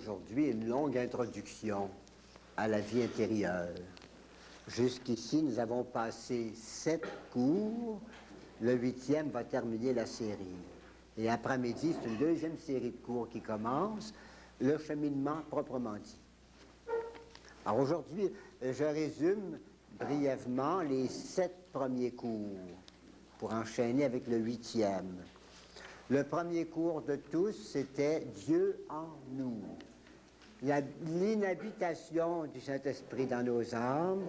aujourd'hui une longue introduction à la vie intérieure. Jusqu'ici, nous avons passé 7 cours. Le 8e va terminer la série. Et après-midi, c'est une deuxième série de cours qui commence, le cheminement proprement dit. Alors aujourd'hui, je résume brièvement les 7 premiers cours pour enchaîner avec le 8e. Le premier cours de tous, c'était Dieu en nous. L'inhabitation du Saint-Esprit dans nos âmes,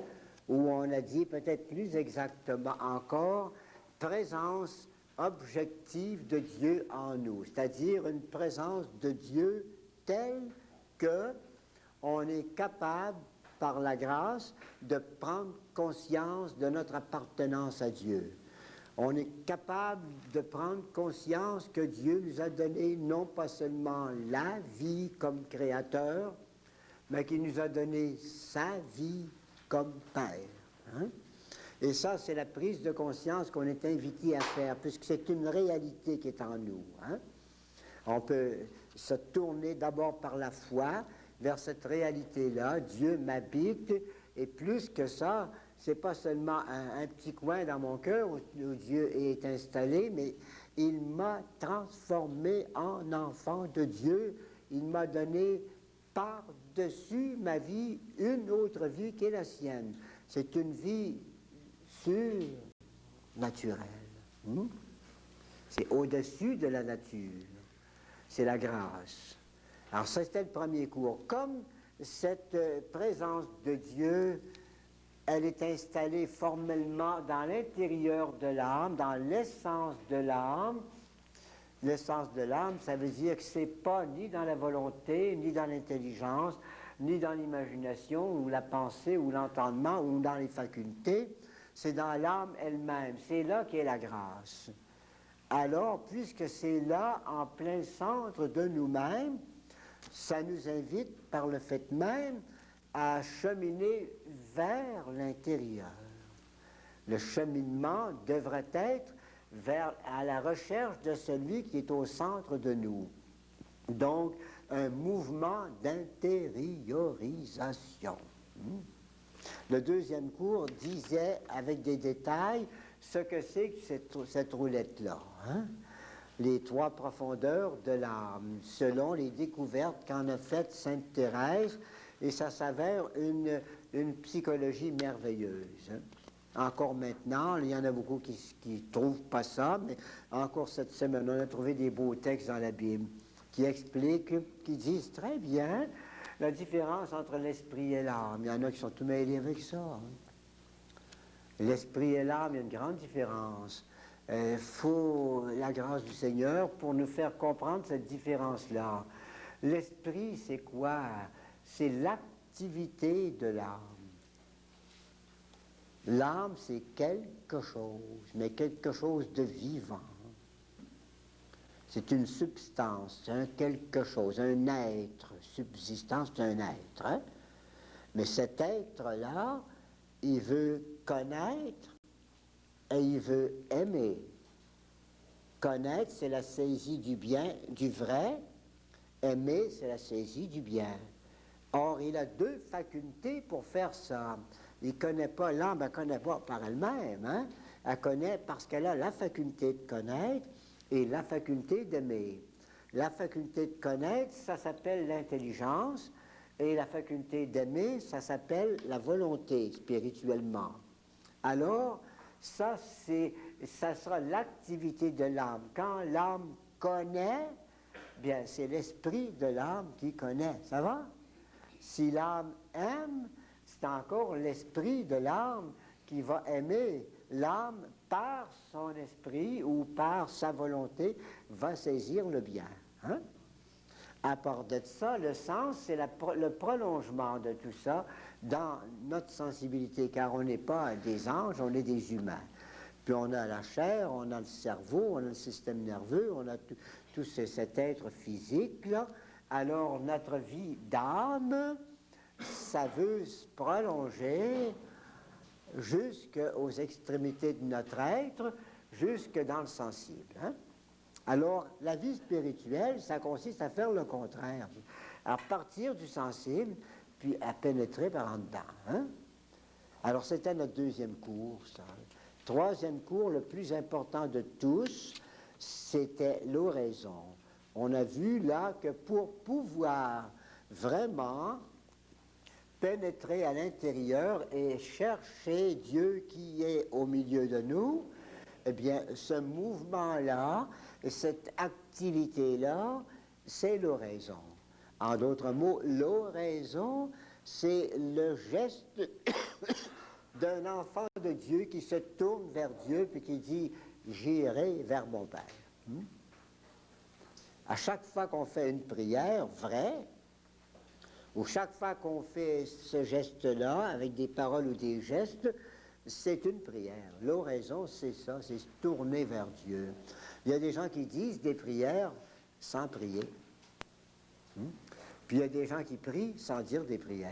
où on a dit peut-être plus exactement encore, présence objective de Dieu en nous, c'est-à-dire une présence de Dieu telle que on est capable, par la grâce, de prendre conscience de notre appartenance à Dieu. On est capable de prendre conscience que Dieu nous a donné non pas seulement la vie comme créateur, mais qu'il nous a donné sa vie comme Père. Hein? Et ça, c'est la prise de conscience qu'on est invité à faire, puisque c'est une réalité qui est en nous. Hein? On peut se tourner d'abord par la foi vers cette réalité-là. Dieu m'habite, et plus que ça, c'est pas seulement un petit coin dans mon cœur où Dieu est installé, mais il m'a transformé en enfant de Dieu. Il m'a donné par-dessus ma vie une autre vie qui est la sienne. C'est une vie surnaturelle. C'est au-dessus de la nature. C'est la grâce. Alors ça, c'était le premier cours. Comme cette présence de Dieu, elle est installée formellement dans l'intérieur de l'âme, dans l'essence de l'âme. L'essence de l'âme, ça veut dire que c'est pas ni dans la volonté, ni dans l'intelligence, ni dans l'imagination, ou la pensée, ou l'entendement, ou dans les facultés. C'est dans l'âme elle-même. C'est là qu'est la grâce. Alors, puisque c'est là, en plein centre de nous-mêmes, ça nous invite, par le fait même, à cheminer vers l'intérieur. Le cheminement devrait être à la recherche de celui qui est au centre de nous. Donc, un mouvement d'intériorisation. Le deuxième cours disait, avec des détails, ce que c'est que cette roulette-là. Hein? Les 3 profondeurs de l'âme, selon les découvertes qu'en a faites Sainte Thérèse, et ça s'avère une psychologie merveilleuse. Hein? Encore maintenant, il y en a beaucoup qui ne trouvent pas ça, mais encore cette semaine, on a trouvé des beaux textes dans la Bible qui expliquent, qui disent très bien la différence entre l'esprit et l'âme. Il y en a qui sont tout mêlés avec ça. Hein? L'esprit et l'âme, il y a une grande différence. Il faut la grâce du Seigneur pour nous faire comprendre cette différence-là. L'esprit, c'est quoi? C'est l'activité de l'âme. L'âme, c'est quelque chose, mais quelque chose de vivant. C'est une substance, c'est un quelque chose, un être. Subsistance, c'est un être. Hein? Mais cet être-là, il veut connaître et il veut aimer. Connaître, c'est la saisie du bien, du vrai. Aimer, c'est la saisie du bien. Or, il a 2 facultés pour faire ça. Il ne connaît pas, l'âme, elle ne connaît pas par elle-même. Hein? Elle connaît parce qu'elle a la faculté de connaître et la faculté d'aimer. La faculté de connaître, ça s'appelle l'intelligence, et la faculté d'aimer, ça s'appelle la volonté, spirituellement. Alors, ça sera l'activité de l'âme. Quand l'âme connaît, bien, c'est l'esprit de l'âme qui connaît. Ça va? Si l'âme aime, c'est encore l'esprit de l'âme qui va aimer. L'âme, par son esprit ou par sa volonté, va saisir le bien. Hein? À part de ça, le sens, c'est le prolongement de tout ça dans notre sensibilité, car on n'est pas des anges, on est des humains. Puis on a la chair, on a le cerveau, on a le système nerveux, on a tout cet être physique-là. Alors notre vie d'âme, ça veut se prolonger jusqu'aux extrémités de notre être, jusque dans le sensible. Hein? Alors, la vie spirituelle, ça consiste à faire le contraire. à partir du sensible, puis à pénétrer par en dedans. Hein? Alors, c'était notre deuxième cours, ça. Troisième cours, le plus important de tous, c'était l'oraison. On a vu là que pour pouvoir vraiment pénétrer à l'intérieur et chercher Dieu qui est au milieu de nous, eh bien, ce mouvement-là, cette activité-là, c'est l'oraison. En d'autres mots, l'oraison, c'est le geste d'un enfant de Dieu qui se tourne vers Dieu puis qui dit « J'irai vers mon Père ». À chaque fois qu'on fait une prière vraie, ou chaque fois qu'on fait ce geste-là, avec des paroles ou des gestes, c'est une prière. L'oraison, c'est ça, c'est se tourner vers Dieu. Il y a des gens qui disent des prières sans prier. Puis il y a des gens qui prient sans dire des prières.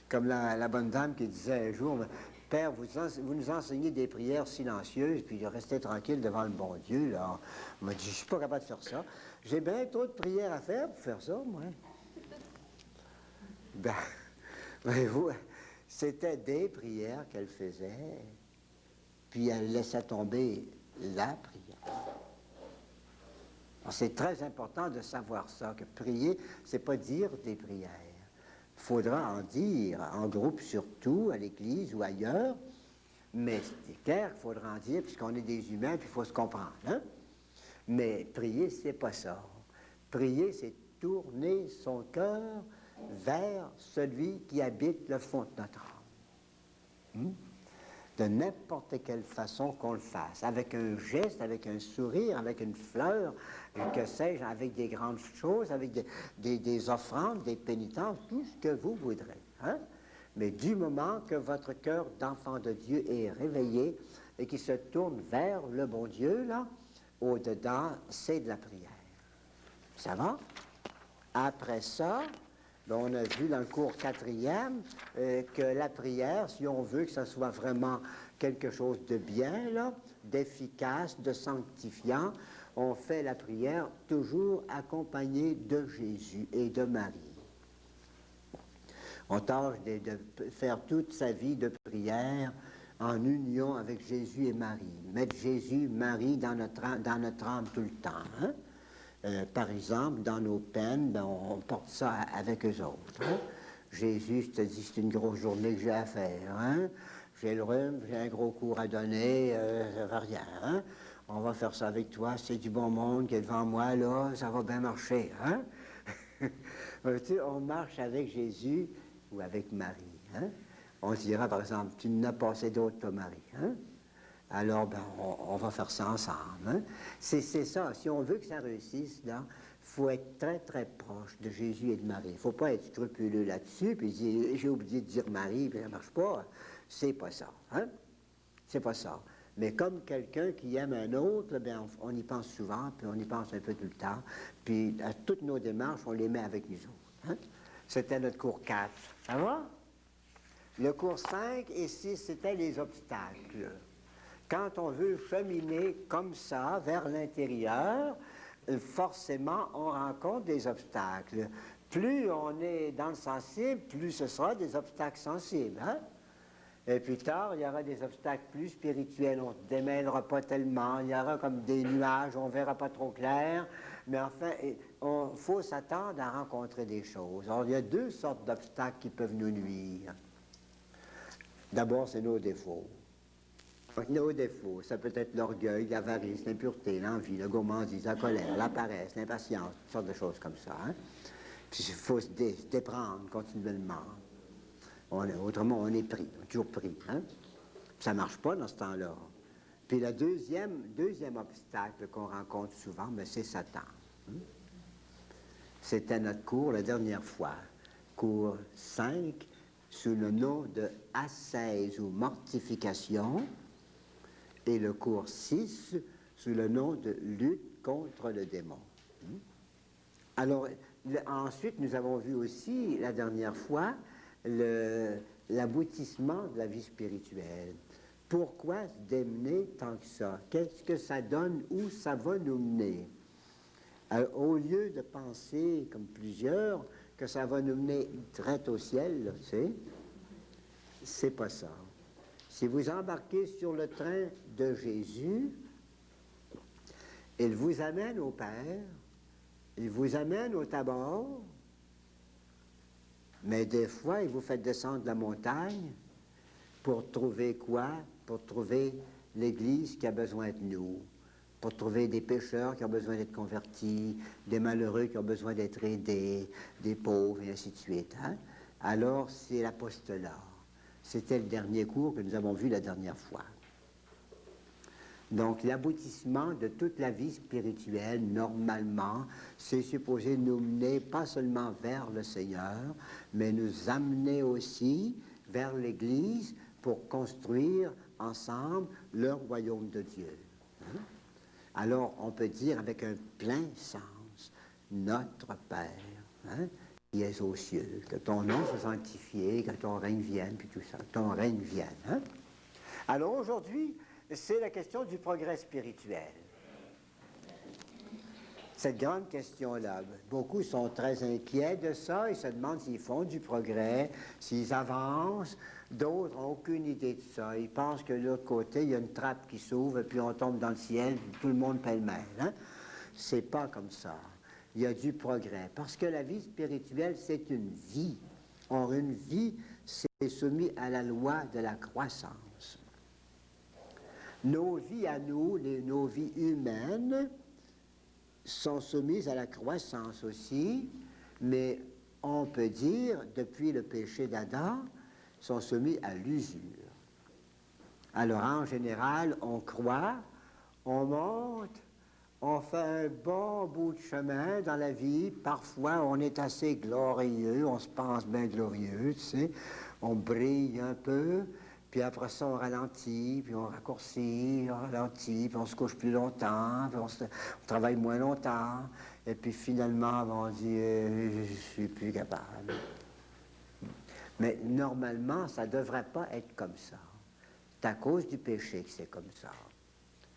Comme la bonne dame qui disait un jour, « Père, vous nous enseignez des prières silencieuses, puis restez tranquille devant le bon Dieu. » Là, on m'a dit, « Je ne suis pas capable de faire ça. J'ai bien trop de prières à faire pour faire ça, moi. » Ben, voyez-vous, c'était des prières qu'elle faisait, puis elle laissait tomber la prière. C'est très important de savoir ça, que prier, c'est pas dire des prières. Il faudra en dire, en groupe surtout, à l'église ou ailleurs, mais c'est clair qu'il faudra en dire, puisqu'on est des humains, puis il faut se comprendre. Hein? Mais prier, c'est pas ça. Prier, c'est tourner son cœur vers celui qui habite le fond de notre âme. De n'importe quelle façon qu'on le fasse, avec un geste, avec un sourire, avec une fleur, que sais-je, avec des grandes choses, avec des offrandes, des pénitences, tout ce que vous voudrez. Hein? Mais du moment que votre cœur d'enfant de Dieu est réveillé et qui se tourne vers le bon Dieu, là, au-dedans, c'est de la prière. Ça va? Après ça, ben, on a vu dans le cours 4e que la prière, si on veut que ça soit vraiment quelque chose de bien, là, d'efficace, de sanctifiant, on fait la prière toujours accompagnée de Jésus et de Marie. On tâche de faire toute sa vie de prière en union avec Jésus et Marie. Mettre Jésus, Marie dans notre âme tout le temps. Hein? Par exemple, dans nos peines, ben, on porte ça avec eux autres. Hein? Jésus, je te dis, c'est une grosse journée que j'ai à faire. Hein? J'ai le rhume, j'ai un gros cours à donner, ça va rien. Hein? On va faire ça avec toi, c'est du bon monde qui est devant moi, là, ça va bien marcher. Hein? Tu sais, on marche avec Jésus ou avec Marie. Hein? On se dira, par exemple, tu n'as pas assez d'autres, toi, Marie. Hein? Alors, ben, on va faire ça ensemble. Hein? C'est ça. Si on veut que ça réussisse, il faut être très, très proche de Jésus et de Marie. Il ne faut pas être scrupuleux là-dessus, puis dire, j'ai oublié de dire Marie, puis ça ne marche pas. C'est pas ça. Hein? C'est pas ça. Mais comme quelqu'un qui aime un autre, ben, on y pense souvent, puis on y pense un peu tout le temps. Puis à toutes nos démarches, on les met avec nous autres. Hein? C'était notre cours 4. Ça va? Le cours 5 et 6, c'était les obstacles. Quand on veut cheminer comme ça vers l'intérieur, forcément, on rencontre des obstacles. Plus on est dans le sensible, plus ce sera des obstacles sensibles. Hein? Et plus tard, il y aura des obstacles plus spirituels. On ne se démêlera pas tellement. Il y aura comme des nuages, on ne verra pas trop clair. Mais enfin, il faut s'attendre à rencontrer des choses. Alors, il y a deux sortes d'obstacles qui peuvent nous nuire. D'abord, c'est nos défauts. Nos défauts, ça peut être l'orgueil, l'avarice, l'impureté, l'envie, la gourmandise, la colère, la paresse, l'impatience, toutes sortes de choses comme ça. Hein? Puis il faut se déprendre continuellement. Autrement, on est pris, on est toujours pris. Hein? Ça ne marche pas dans ce temps-là. Puis le deuxième obstacle qu'on rencontre souvent, ben, c'est Satan. Hein? C'était notre cours la dernière fois, cours 5, sous le nom de ascèse ou mortification, et le cours 6 sous le nom de lutte contre le démon. Alors, ensuite, nous avons vu aussi, la dernière fois, l'aboutissement de la vie spirituelle. Pourquoi se démener tant que ça? Qu'est-ce que ça donne? Où ça va nous mener? Au lieu de penser, comme plusieurs, que ça va nous mener direct au ciel, là, tu sais, c'est pas ça. Si vous embarquez sur le train de Jésus, il vous amène au Père, il vous amène au Tabor, mais des fois, il vous fait descendre la montagne pour trouver quoi? Pour trouver l'Église qui a besoin de nous, pour trouver des pécheurs qui ont besoin d'être convertis, des malheureux qui ont besoin d'être aidés, des pauvres, et ainsi de suite. Hein? Alors, c'est l'apostolat. C'était le dernier cours que nous avons vu la dernière fois. Donc, l'aboutissement de toute la vie spirituelle, normalement, c'est supposé nous mener pas seulement vers le Seigneur, mais nous amener aussi vers l'Église pour construire ensemble le royaume de Dieu. Hein? Alors, on peut dire avec un plein sens, notre Père, hein, qui est aux cieux, que ton nom soit sanctifié, que ton règne vienne, puis tout ça, que ton règne vienne. Hein? Alors, aujourd'hui, c'est la question du progrès spirituel. Cette grande question-là, beaucoup sont très inquiets de ça, ils se demandent s'ils font du progrès, s'ils avancent. D'autres n'ont aucune idée de ça. Ils pensent que de l'autre côté, il y a une trappe qui s'ouvre, et puis on tombe dans le ciel, puis tout le monde pêle-mêle. Hein? C'est pas comme ça. Il y a du progrès. Parce que la vie spirituelle, c'est une vie. Or, une vie, c'est soumis à la loi de la croissance. Nos vies à nous, nos vies humaines, sont soumises à la croissance aussi, mais on peut dire, depuis le péché d'Adam, sont soumis à l'usure. Alors, en général, on croit, on monte, on fait un bon bout de chemin dans la vie. Parfois, on est assez glorieux, on se pense bien glorieux, tu sais. On brille un peu, puis après ça, on ralentit, puis on raccourcit, on ralentit, puis on se couche plus longtemps, puis on travaille moins longtemps. Et puis finalement, on dit je suis plus capable. Mais normalement, ça ne devrait pas être comme ça. C'est à cause du péché que c'est comme ça.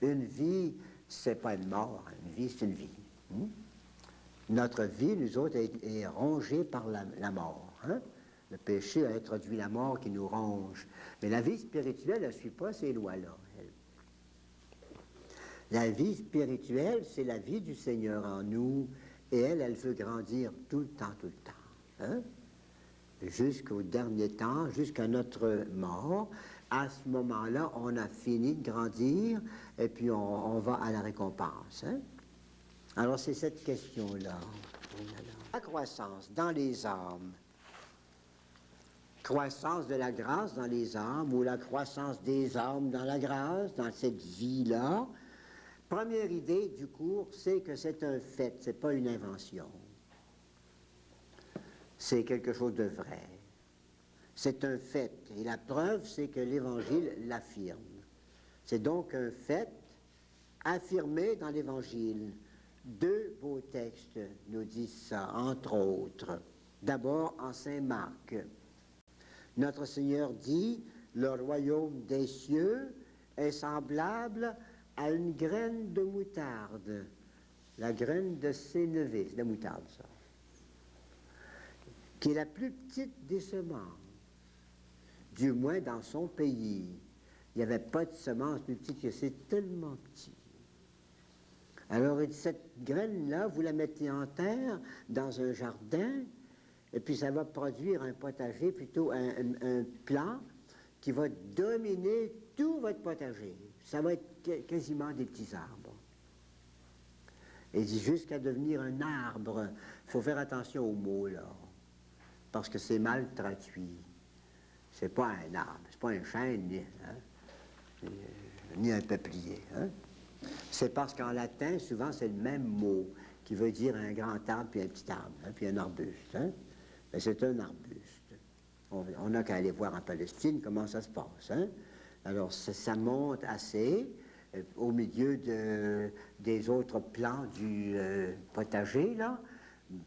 Une vie, c'est pas une mort. Une vie, c'est une vie. Notre vie, nous autres, est rongée par la mort. Hein? Le péché a introduit la mort qui nous ronge. Mais la vie spirituelle, elle ne suit pas ces lois-là. La vie spirituelle, c'est la vie du Seigneur en nous, et elle veut grandir tout le temps, tout le temps. Hein? Jusqu'au dernier temps, jusqu'à notre mort. À ce moment-là, on a fini de grandir, et puis on va à la récompense. Hein? Alors, c'est cette question-là. La croissance dans les âmes. Croissance de la grâce dans les âmes, ou la croissance des âmes dans la grâce, dans cette vie-là. Première idée du cours, c'est que c'est un fait, c'est pas une invention. C'est quelque chose de vrai. C'est un fait. Et la preuve, c'est que l'Évangile l'affirme. C'est donc un fait affirmé dans l'Évangile. Deux beaux textes nous disent ça, entre autres. D'abord, en Saint Marc. Notre Seigneur dit, le royaume des cieux est semblable à une graine de moutarde. La graine de sénévé, c'est la moutarde, ça. Qui est la plus petite des semences. Du moins dans son pays. Il n'y avait pas de semence plus petite que c'est tellement petit. Alors, cette graine-là, vous la mettez en terre, dans un jardin, et puis ça va produire un potager, plutôt un plant, qui va dominer tout votre potager. Ça va être quasiment des petits arbres. Et jusqu'à devenir un arbre. Il faut faire attention aux mots, là, parce que c'est mal traduit. C'est pas un arbre, c'est pas un chêne, ni un peuplier. Hein? C'est parce qu'en latin, souvent, c'est le même mot qui veut dire un grand arbre puis un petit arbre, hein, puis un arbuste. Hein? Mais c'est un arbuste. On n'a qu'à aller voir en Palestine comment ça se passe. Hein? Alors, ça monte assez au milieu des autres plants du potager, là,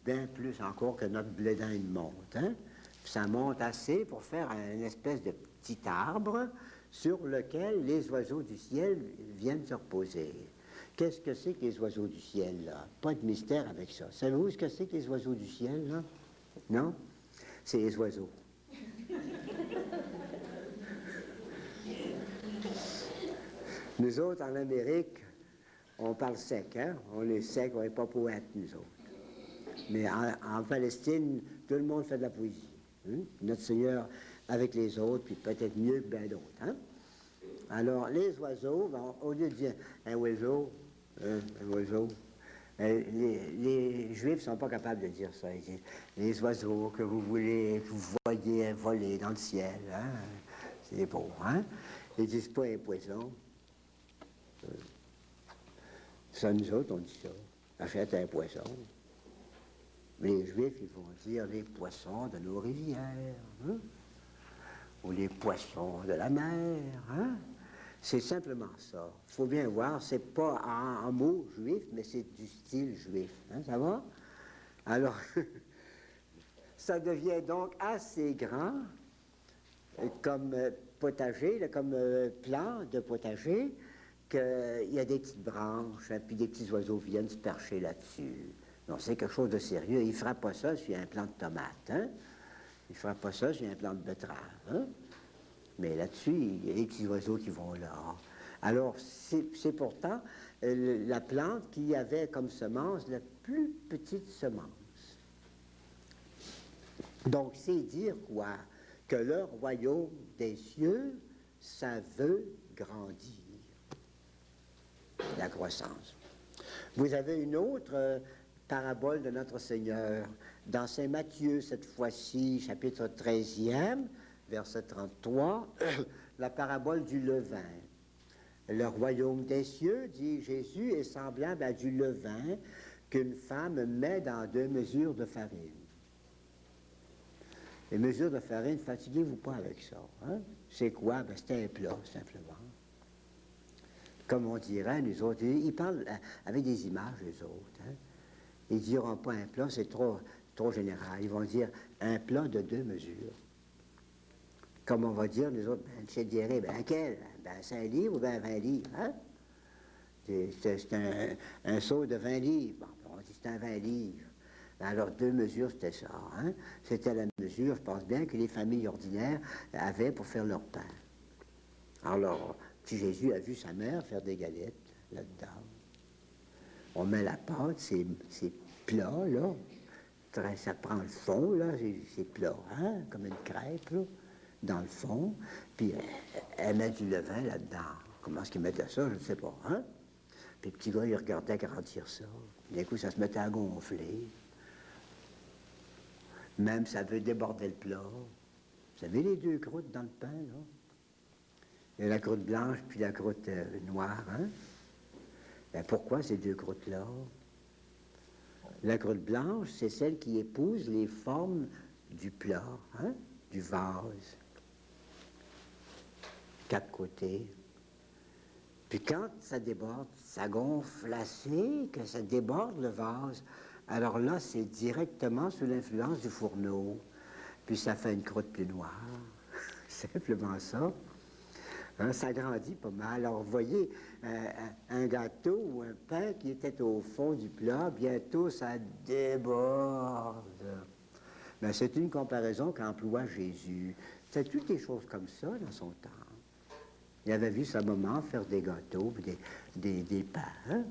bien plus encore que notre blé d'Inde monte. Hein? Ça monte assez pour faire une espèce de petit arbre sur lequel les oiseaux du ciel viennent se reposer. qu'est-ce que c'est que les oiseaux du ciel, là? Pas de mystère avec ça. Savez-vous ce que c'est que les oiseaux du ciel, là? Non? C'est les oiseaux. Nous autres, en Amérique, on parle sec, hein? On est sec, on n'est pas poète, nous autres. Mais en Palestine, tout le monde fait de la poésie. Hein? Notre Seigneur avec les autres, puis peut-être mieux que bien d'autres. Hein? Alors, les oiseaux, bon, au lieu de dire un oiseau, les Juifs ne sont pas capables de dire ça. Ils disent les oiseaux que vous voulez, que vous voyez voler dans le ciel. Hein? C'est beau, hein? Ils disent pas un poisson. Ça, nous autres, on dit ça. Achète un poisson. Mais les Juifs, ils vont dire les poissons de nos rivières, hein? Ou les poissons de la mer. Hein? C'est simplement ça. Il faut bien voir, c'est pas en mot juif, mais c'est du style juif. Hein? Ça va? Alors, ça devient donc assez grand comme potager, comme plan de potager, qu'il y a des petites branches, hein, puis des petits oiseaux viennent se percher là-dessus. Non, c'est quelque chose de sérieux. Il ne fera pas ça sur un plant de tomates. Hein? Il ne fera pas ça sur un plant de betterave. Hein? Mais là-dessus, il y a des petits oiseaux qui vont là. Alors, c'est pourtant la plante qui avait comme semence la plus petite semence. Donc, c'est dire quoi? Que le royaume des cieux, ça veut grandir. La croissance. Vous avez une autre parabole de notre Seigneur dans Saint Matthieu, cette fois-ci, chapitre 13e, verset 33, la parabole du levain. Le royaume des cieux, dit Jésus, est semblable à du levain qu'une femme met dans 2 mesures de farine. Les mesures de farine, fatiguez-vous pas avec ça. Hein? C'est quoi? Ben, c'est un plat, simplement. Comme on dirait, nous autres, ils parlent avec des images, les autres. Hein? Ils ne diront pas un plat, c'est trop général. Ils vont dire un plat de 2 mesures. Comme on va dire, nous autres, ben, chez Diarrhée, ben, quel? Ben, 5 livres ou ben 20 livres, hein? C'est un seau de 20 livres. Bon, on dit c'est un 20 livres. Ben, alors, 2 mesures, c'était ça, hein? C'était la mesure, je pense bien, que les familles ordinaires avaient pour faire leur pain. Alors, petit Jésus a vu sa mère faire des galettes là-dedans. On met la pâte, c'est plat, là. Ça prend le fond, là, c'est plat, hein? Comme une crêpe, là, dans le fond. Puis elle met du levain là-dedans. Comment est-ce qu'ils mettaient ça, je ne sais pas, hein? Puis le petit gars, il regardait grandir ça. D'un coup, ça se mettait à gonfler. Même, ça veut déborder le plat. Vous savez, les 2 croûtes dans le pain, là? Il y a la croûte blanche puis la croûte noire, hein? Ben, pourquoi ces 2 croûtes-là? La croûte blanche, c'est celle qui épouse les formes du plat, hein? Du vase. 4 côtés. Puis quand ça déborde, ça gonfle assez que ça déborde le vase. Alors là, c'est directement sous l'influence du fourneau. Puis ça fait une croûte plus noire. Simplement ça. Hein, ça grandit pas mal. Alors, vous voyez, un gâteau ou un pain qui était au fond du plat, bientôt ça déborde. Mais c'est une comparaison qu'emploie Jésus. C'est toutes des choses comme ça dans son temps. Il avait vu sa maman faire des gâteaux, des pains. Hein?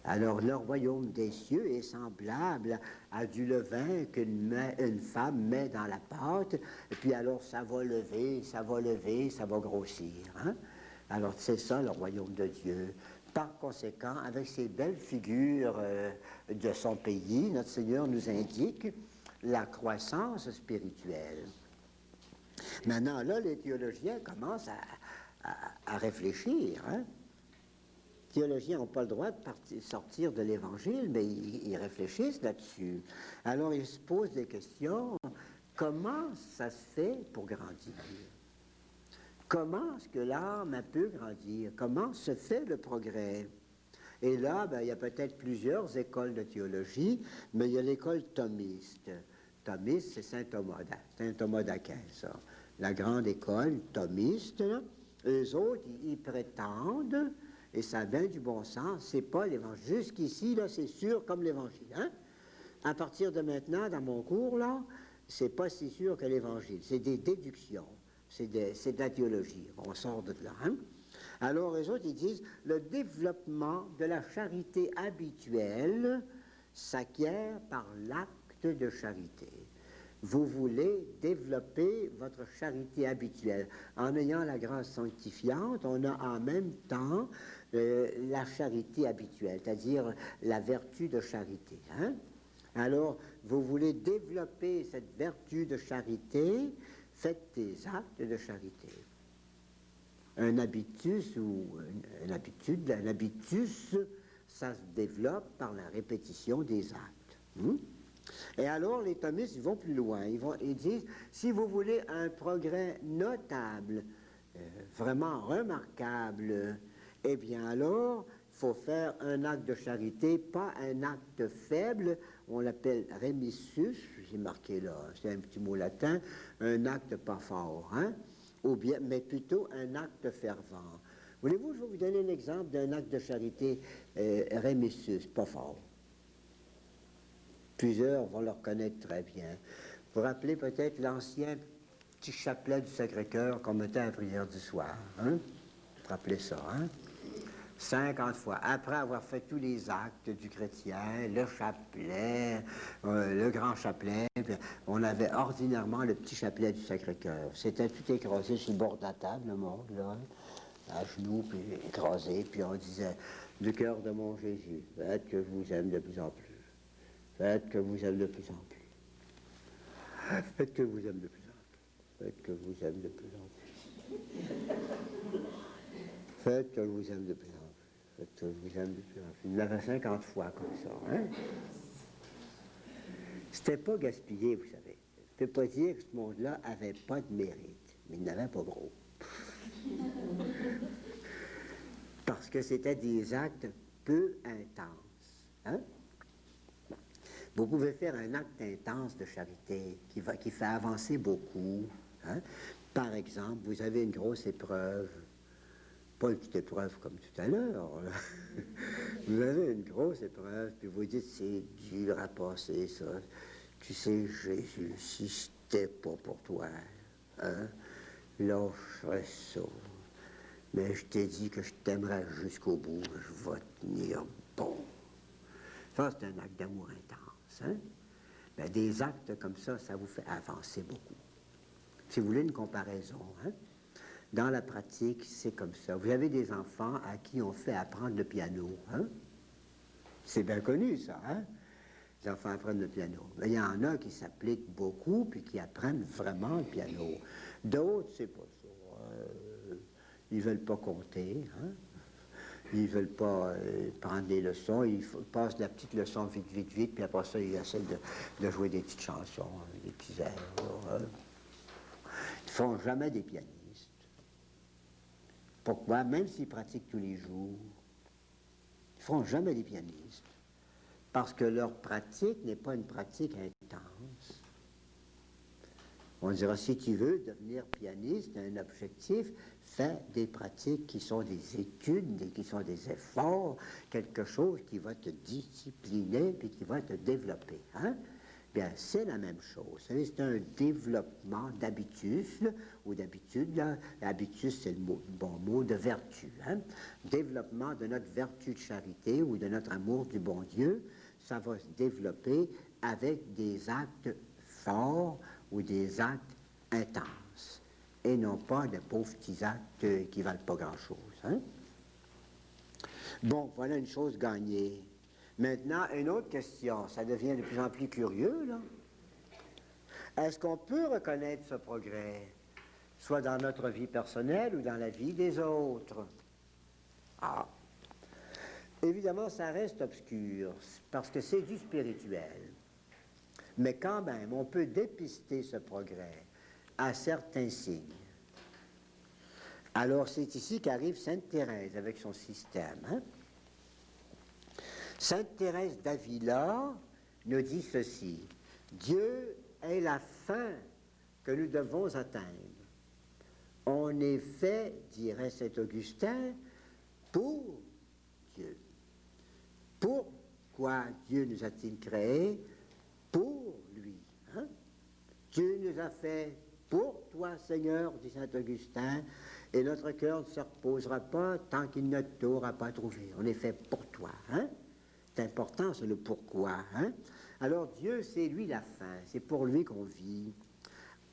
Alors, le royaume des cieux est semblable à du levain qu'une femme met dans la pâte, et puis alors ça va lever, ça va grossir. Hein? Alors, c'est ça le royaume de Dieu. Par conséquent, avec ces belles figures de son pays, notre Seigneur nous indique la croissance spirituelle. Maintenant, là, les théologiens commencent à réfléchir, hein? Les théologiens n'ont pas le droit de sortir de l'Évangile, mais ils réfléchissent là-dessus. Alors, ils se posent des questions. Comment ça se fait pour grandir? Comment est-ce que l'âme peut grandir? Comment se fait le progrès? Et là, ben, il y a peut-être plusieurs écoles de théologie, mais il y a l'école thomiste. Thomiste, c'est Saint Thomas d'Aquin, ça. La grande école thomiste, eux autres, ils prétendent et ça a bien du bon sens, c'est pas l'Évangile. Jusqu'ici, là, c'est sûr comme l'Évangile. Hein? À partir de maintenant, dans mon cours, là, c'est pas si sûr que l'Évangile. C'est des déductions, c'est de la théologie. On sort de là. Hein? Alors, les autres, ils disent, le développement de la charité habituelle s'acquiert par l'acte de charité. Vous voulez développer votre charité habituelle. En ayant la grâce sanctifiante, on a en même temps la charité habituelle, c'est-à-dire la vertu de charité. Hein? Alors, vous voulez développer cette vertu de charité, faites des actes de charité. Un habitus ou une habitude, un habitus, ça se développe par la répétition des actes. Et alors, les thomistes, ils vont plus loin. Ils disent, si vous voulez un progrès notable, vraiment remarquable, eh bien alors, il faut faire un acte de charité, pas un acte faible, on l'appelle remissus, j'ai marqué là, c'est un petit mot latin, un acte pas fort, hein? Ou bien, mais plutôt un acte fervent. Voulez-vous, je vais vous donner un exemple d'un acte de charité remissus, pas fort. Plusieurs vont le reconnaître très bien. Vous vous rappelez peut-être l'ancien petit chapelet du Sacré-Cœur qu'on mettait à la prière du soir. Hein? Vous vous rappelez ça, hein? 50 fois. Après avoir fait tous les actes du chrétien, le chapelet, le grand chapelet, on avait ordinairement le petit chapelet du Sacré-Cœur. C'était tout écrasé sur le bord de la table, le monde, là, à genoux, puis écrasé, puis on disait, du cœur de mon Jésus, faites que je vous aime de plus en plus. Faites que vous aime de plus en plus. Faites que vous aime de plus en plus. Faites que vous aime de plus en plus. Faites que vous aime de plus en plus. Faites que vous aime de plus en plus. Il l'avait 50 fois comme ça. Hein? C'était pas gaspillé, vous savez. Je ne peux pas dire que ce monde-là n'avait pas de mérite, mais il n'avait pas gros. Parce que c'était des actes peu intenses. Hein? Vous pouvez faire un acte intense de charité qui fait avancer beaucoup. Hein? Par exemple, vous avez une grosse épreuve, pas une petite épreuve comme tout à l'heure. Vous avez une grosse épreuve, puis vous dites, c'est dur à passer, ça. Tu sais, Jésus, si je n'étais pas pour toi, hein, là, je serais ça. Mais je t'ai dit que je t'aimerais jusqu'au bout, je vais tenir bon. Ça, c'est un acte d'amour intense. Hein? Bien, des actes comme ça vous fait avancer beaucoup. Si vous voulez une comparaison, hein? Dans la pratique, c'est comme ça. Vous avez des enfants à qui on fait apprendre le piano. Hein? C'est bien connu, ça. Hein? Les enfants apprennent le piano. Mais il y en a qui s'appliquent beaucoup puis qui apprennent vraiment le piano. D'autres, c'est pas ça. Ils ne veulent pas compter. Hein? Ils ne veulent pas prendre des leçons. Ils passent la petite leçon vite, vite, vite, puis après ça, ils essaient de jouer des petites chansons, des petits airs. Là, hein? Ils ne font jamais des pianistes. Pourquoi? Même s'ils pratiquent tous les jours, ils ne feront jamais des pianistes. Parce que leur pratique n'est pas une pratique intense. On dira, si tu veux devenir pianiste, un objectif, fais des pratiques qui sont des études, qui sont des efforts, quelque chose qui va te discipliner puis qui va te développer. Hein? Bien, c'est la même chose. C'est un développement d'habitus, ou d'habitude. Habitus, c'est le bon mot, de vertu. Hein? Développement de notre vertu de charité ou de notre amour du bon Dieu, ça va se développer avec des actes forts ou des actes intenses, et non pas de pauvres petits actes qui ne valent pas grand-chose. Hein? Bon, voilà une chose gagnée. Maintenant, une autre question, ça devient de plus en plus curieux, là. Est-ce qu'on peut reconnaître ce progrès, soit dans notre vie personnelle ou dans la vie des autres? Ah! Évidemment, ça reste obscur, parce que c'est du spirituel. Mais quand même, on peut dépister ce progrès à certains signes. Alors, c'est ici qu'arrive Sainte Thérèse avec son système. Hein? Sainte Thérèse d'Avila nous dit ceci: Dieu est la fin que nous devons atteindre. On est fait, dirait saint Augustin, pour Dieu. Pourquoi Dieu nous a-t-il créés? Pour lui. Hein? Dieu nous a fait pour toi, Seigneur, dit saint Augustin, et notre cœur ne se reposera pas tant qu'il ne t'aura pas trouvé. On est fait pour toi. Hein? C'est important, c'est le pourquoi. Hein? Alors Dieu, c'est lui la fin, c'est pour lui qu'on vit.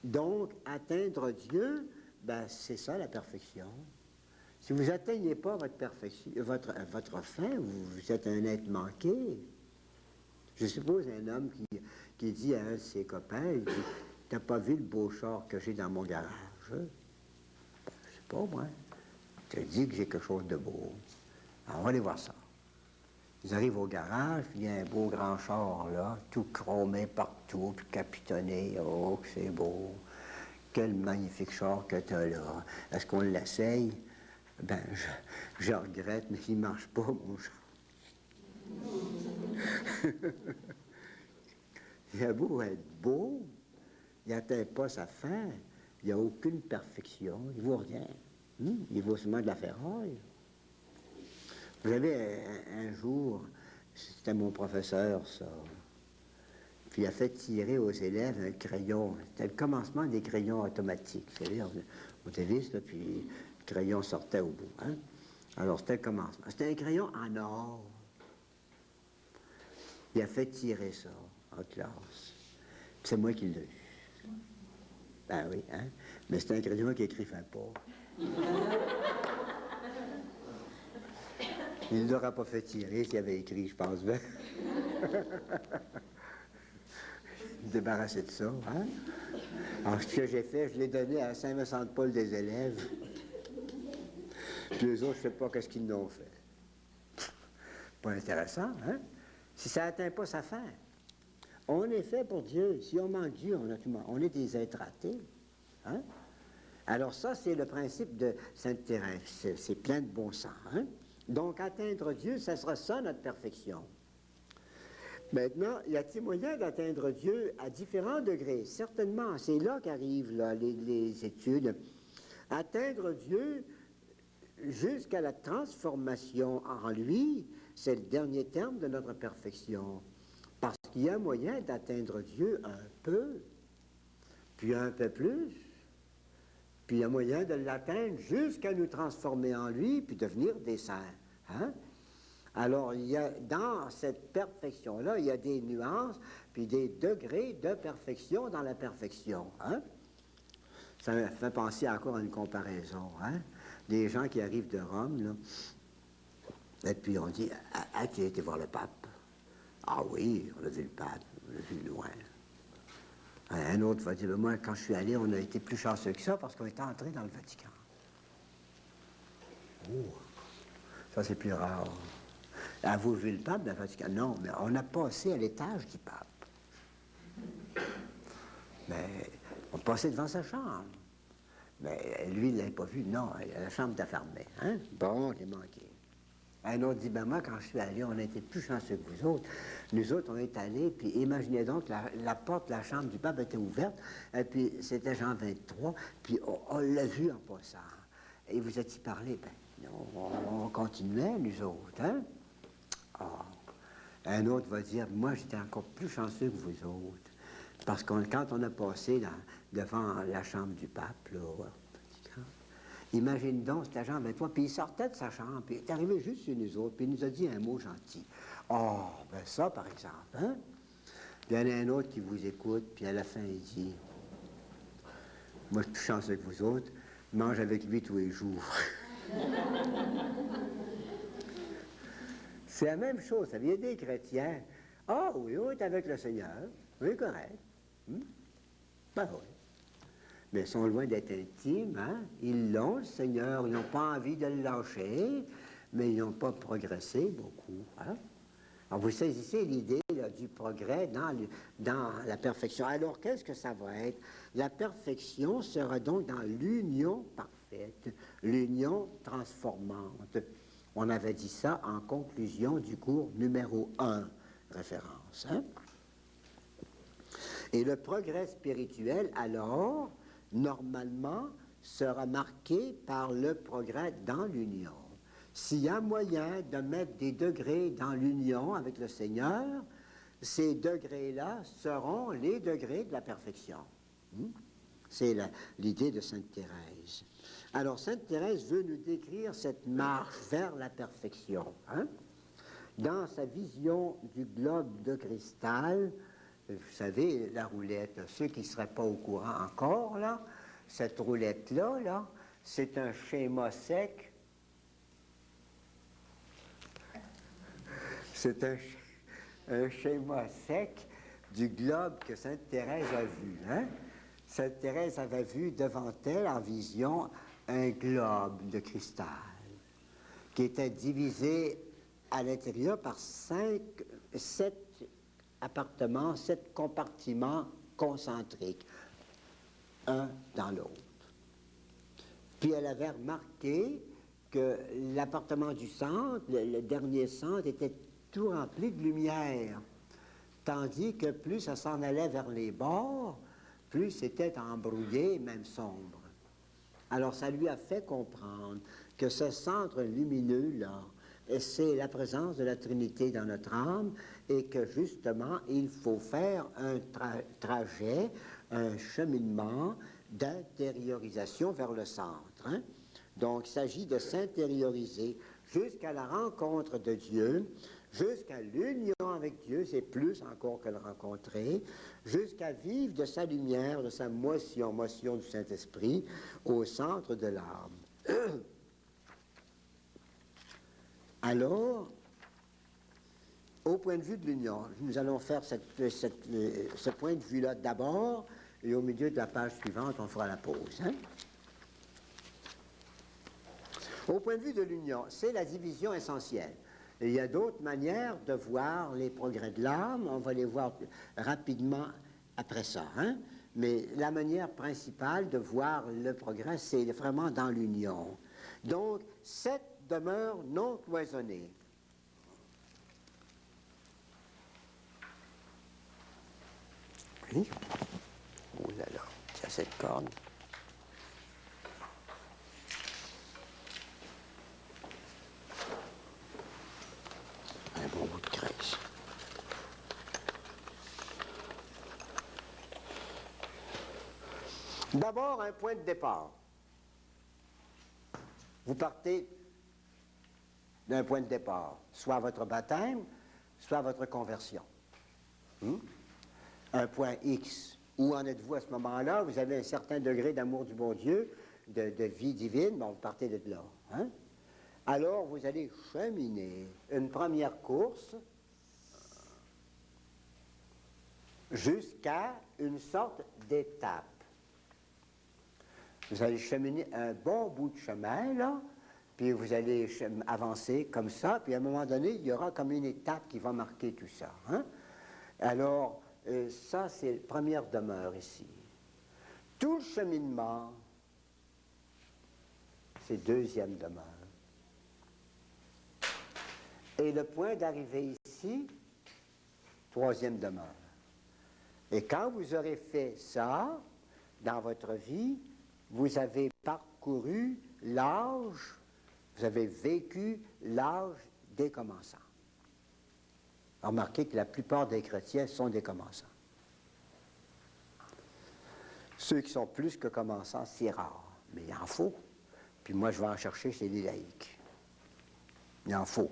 Donc, atteindre Dieu, ben, c'est ça la perfection. Si vous n'atteignez pas votre perfection, votre fin, vous êtes un être manqué. Je suppose un homme qui dit à un de ses copains, il dit, t'as pas vu le beau char que j'ai dans mon garage? Ben, je sais pas, moi. Je te dis que j'ai quelque chose de beau. Alors, on va aller voir ça. Ils arrivent au garage, puis il y a un beau grand char, là, tout chromé partout, puis capitonné. Oh, que c'est beau. Quel magnifique char que tu as là. Est-ce qu'on l'essaye? Ben, je regrette, mais il ne marche pas, mon char. Il a beau être beau, il n'atteint pas sa fin, il n'y a aucune perfection, il ne vaut rien. Il vaut seulement de la ferraille. Vous savez, un jour, c'était mon professeur, ça, puis il a fait tirer aux élèves un crayon. C'était le commencement des crayons automatiques. Vous savez, on dévisse, là, puis le crayon sortait au bout. Hein? Alors, c'était le commencement. C'était un crayon en or. Il a fait tirer ça en classe. Puis c'est moi qui l'ai eu. Ben oui, hein? Mais c'était un crayon qui n'écrivait pas. Il ne l'aura pas fait tirer s'il avait écrit, je pense bien. Me débarrasser de ça. Hein? Alors, ce que j'ai fait, je l'ai donné à Saint-Vincent-de-Paul des élèves. Puis les autres, je ne sais pas qu'est-ce qu'ils n'ont fait. Pas intéressant, hein? Si ça n'atteint pas sa fin. On est fait pour Dieu. Si on manque Dieu, on est des êtres ratés. Hein? Alors ça, c'est le principe de Sainte Thérèse. C'est plein de bon sens. Hein? Donc, atteindre Dieu, ça sera ça, notre perfection. Maintenant, y a-t-il moyen d'atteindre Dieu à différents degrés? Certainement, c'est là qu'arrivent là, les études. Atteindre Dieu jusqu'à la transformation en lui, c'est le dernier terme de notre perfection. Parce qu'il y a moyen d'atteindre Dieu un peu, puis un peu plus, puis il y a moyen de l'atteindre jusqu'à nous transformer en lui, puis devenir des saints. Hein? Alors, il y a, dans cette perfection-là, il y a des nuances, puis des degrés de perfection dans la perfection. Hein? Ça me fait penser encore à une comparaison. Hein? Des gens qui arrivent de Rome, là, et puis on dit, « As-tu été voir le pape? » « Ah oui, on a vu le pape, on l'a vu de loin. » Un autre va dire, « Moi, quand je suis allé, on a été plus chanceux que ça parce qu'on est entré dans le Vatican. » Oh, ça c'est plus rare. Avez-vous vu le pape dans le Vatican? Non, mais on a passé à l'étage du pape. Mais on passait devant sa chambre. Mais lui, il ne l'a pas vu. Non, la chambre était fermée. Hein? Bon, il est manqué. Un autre dit, ben moi, quand je suis allé, on a été plus chanceux que vous autres. Nous autres, on est allés, puis imaginez donc, la porte de la chambre du pape était ouverte, et puis c'était Jean 23, puis on l'a vu en passant. Et vous êtes-y parlé? Ben non, on continuait, nous autres, hein? Oh. Un autre va dire, moi, j'étais encore plus chanceux que vous autres, parce que quand on a passé devant la chambre du pape, là, imagine donc, c'était Jean 23, puis il sortait de sa chambre, puis il est arrivé juste chez nous autres, puis il nous a dit un mot gentil. Oh, ben ça, par exemple, hein? Puis il y en a un autre qui vous écoute, puis à la fin, il dit, moi, je suis plus chanceux que vous autres, je mange avec lui tous les jours. C'est la même chose, ça vient des chrétiens. Ah oui, on est avec le Seigneur, oui, correct. Ben oui. Mais ils sont loin d'être intimes, hein? Ils l'ont, le Seigneur, ils n'ont pas envie de le lâcher, mais ils n'ont pas progressé beaucoup. Hein? Alors vous saisissez l'idée du progrès dans la perfection. Alors qu'est-ce que ça va être? La perfection sera donc dans l'union parfaite, l'union transformante. On avait dit ça en conclusion du cours numéro 1, référence. Hein? Et le progrès spirituel, alors, normalement, sera marqué par le progrès dans l'union. s'il y a moyen de mettre des degrés dans l'union avec le Seigneur, ces degrés-là seront les degrés de la perfection. C'est l'idée de Sainte Thérèse. Alors, Sainte Thérèse veut nous décrire cette marche vers la perfection. Dans sa vision du globe de cristal, vous savez, la roulette, ceux qui ne seraient pas au courant encore, là, cette roulette-là, là, c'est un schéma sec. C'est un schéma sec du globe que Sainte Thérèse a vu. Sainte Thérèse avait vu devant elle, en vision, un globe de cristal qui était divisé à l'intérieur par 7 appartements, 7 compartiments concentriques, un dans l'autre. Puis elle avait remarqué que l'appartement du centre, le dernier centre, était tout rempli de lumière, tandis que plus ça s'en allait vers les bords, plus c'était embrouillé, même sombre. Alors ça lui a fait comprendre que ce centre lumineux-là, c'est la présence de la Trinité dans notre âme et que justement, il faut faire un trajet, un cheminement d'intériorisation vers le centre. Donc, il s'agit de s'intérioriser jusqu'à la rencontre de Dieu, jusqu'à l'union avec Dieu, c'est plus encore que le rencontrer, jusqu'à vivre de sa lumière, de sa motion du Saint-Esprit, au centre de l'âme. Alors, au point de vue de l'union, nous allons faire ce point de vue-là d'abord, et au milieu de la page suivante, on fera la pause. Au point de vue de l'union, c'est la division essentielle. Et il y a d'autres manières de voir les progrès de l'âme, on va les voir rapidement après ça. Mais la manière principale de voir le progrès, c'est vraiment dans l'union. Donc, 7 demeures non cloisonnées. Oui. Oh là là, il y a cette corde. Un bon bout de graisse. D'abord, un point de départ. Vous partez d'un point de départ, soit votre baptême, soit votre conversion. Un point X. Où en êtes-vous à ce moment-là? Vous avez un certain degré d'amour du bon Dieu, de vie divine, bon, vous partez de là. Alors, vous allez cheminer une première course jusqu'à une sorte d'étape. Vous allez cheminer un bon bout de chemin, là, puis vous allez avancer comme ça, puis à un moment donné, il y aura comme une étape qui va marquer tout ça. Alors, ça, c'est la première demeure ici. Tout le cheminement, c'est deuxième demeure. Et le point d'arrivée ici, troisième demeure. Et quand vous aurez fait ça, dans votre vie, vous avez parcouru l'âge, vous avez vécu l'âge des commençants. Remarquez que la plupart des chrétiens sont des commençants. Ceux qui sont plus que commençants, c'est rare, mais il en faut. Puis moi, je vais en chercher chez les laïcs. Il en faut,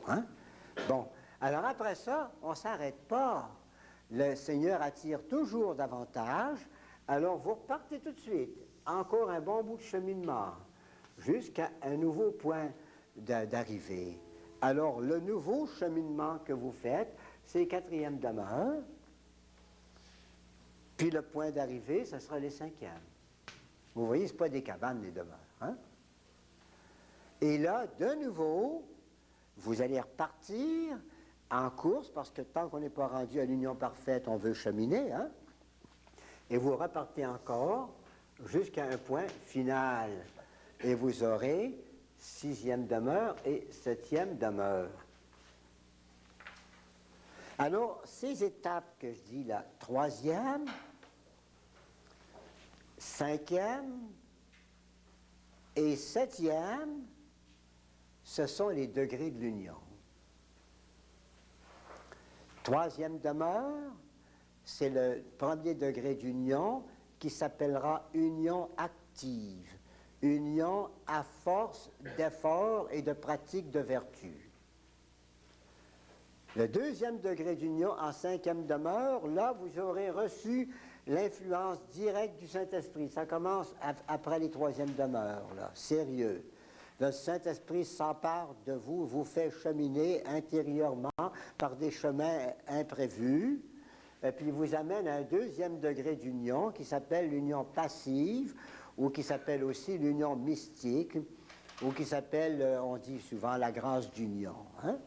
Bon, alors après ça, on ne s'arrête pas. Le Seigneur attire toujours davantage, alors vous repartez tout de suite. Encore un bon bout de cheminement, jusqu'à un nouveau point d'arrivée. Alors, le nouveau cheminement que vous faites, c'est quatrième demeure, puis le point d'arrivée, ce sera les cinquièmes. Vous voyez, ce n'est pas des cabanes, les demeures. Et là, de nouveau, vous allez repartir en course, parce que tant qu'on n'est pas rendu à l'union parfaite, on veut cheminer, et vous repartez encore jusqu'à un point final. Et vous aurez sixième demeure et septième demeure. Alors, ces étapes que je dis là, troisième, cinquième et septième, ce sont les degrés de l'union. Troisième demeure, c'est le premier degré d'union qui s'appellera union active, union à force d'efforts et de pratique de vertu. Le deuxième degré d'union en cinquième demeure, là, vous aurez reçu l'influence directe du Saint-Esprit. Ça commence après les troisièmes demeures, là, sérieux. Le Saint-Esprit s'empare de vous, vous fait cheminer intérieurement par des chemins imprévus, et puis vous amène à un deuxième degré d'union qui s'appelle l'union passive, ou qui s'appelle aussi l'union mystique, ou qui s'appelle, on dit souvent, la grâce d'union. Hein?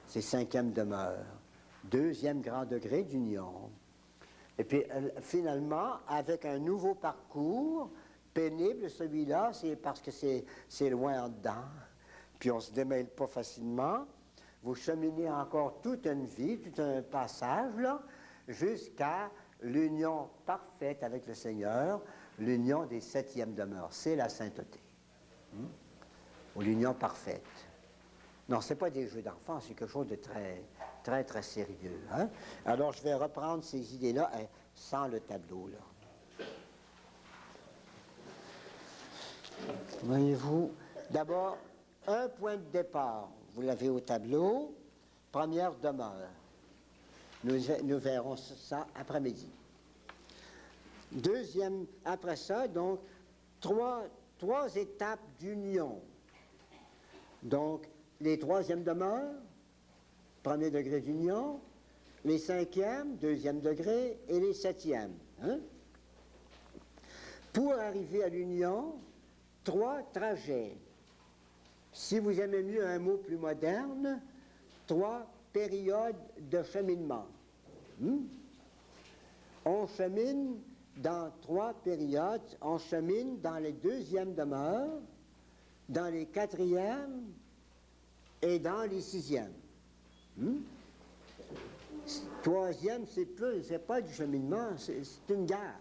C'est cinquième demeure. Deuxième grand degré d'union. Et puis, finalement, avec un nouveau parcours, pénible celui-là, c'est parce que c'est loin en dedans, puis on ne se démêle pas facilement. Vous cheminez encore toute une vie, tout un passage, là, jusqu'à l'union parfaite avec le Seigneur, l'union des septièmes demeures. C'est la sainteté. Ou l'union parfaite. Non, ce n'est pas des jeux d'enfants, c'est quelque chose de très, très, très sérieux. Hein? Alors, je vais reprendre ces idées-là sans le tableau, là. Voyez-vous, d'abord, un point de départ, vous l'avez au tableau, première demeure. Nous verrons ça après-midi. Deuxième, après ça, donc, trois étapes d'union. Donc, les troisièmes demeures, premier degré d'union, les cinquièmes, deuxième degré, et les septièmes. Hein? Pour arriver à l'union, trois trajets. Si vous aimez mieux un mot plus moderne, trois périodes de cheminement. On chemine dans trois périodes. On chemine dans les deuxièmes demeures, dans les quatrièmes et dans les sixièmes. Troisième, c'est pas du cheminement, c'est une gare.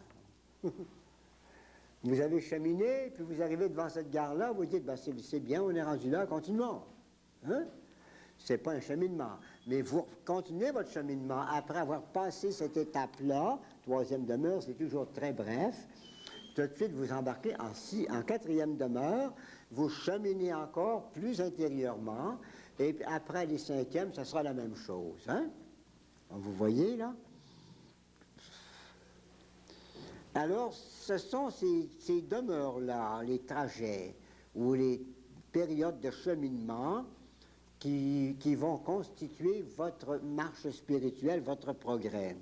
Vous avez cheminé, puis vous arrivez devant cette gare-là, vous dites, ben, c'est bien, on est rendu là, continuons. Hein? C'est pas un cheminement. Mais vous continuez votre cheminement après avoir passé cette étape-là. Troisième demeure, c'est toujours très bref. Tout de suite, vous embarquez en quatrième demeure, vous cheminez encore plus intérieurement, et puis après les cinquièmes, ça sera la même chose. Hein? Vous voyez, là? Alors, ce sont ces demeures-là, les trajets ou les périodes de cheminement qui vont constituer votre marche spirituelle, votre progrès.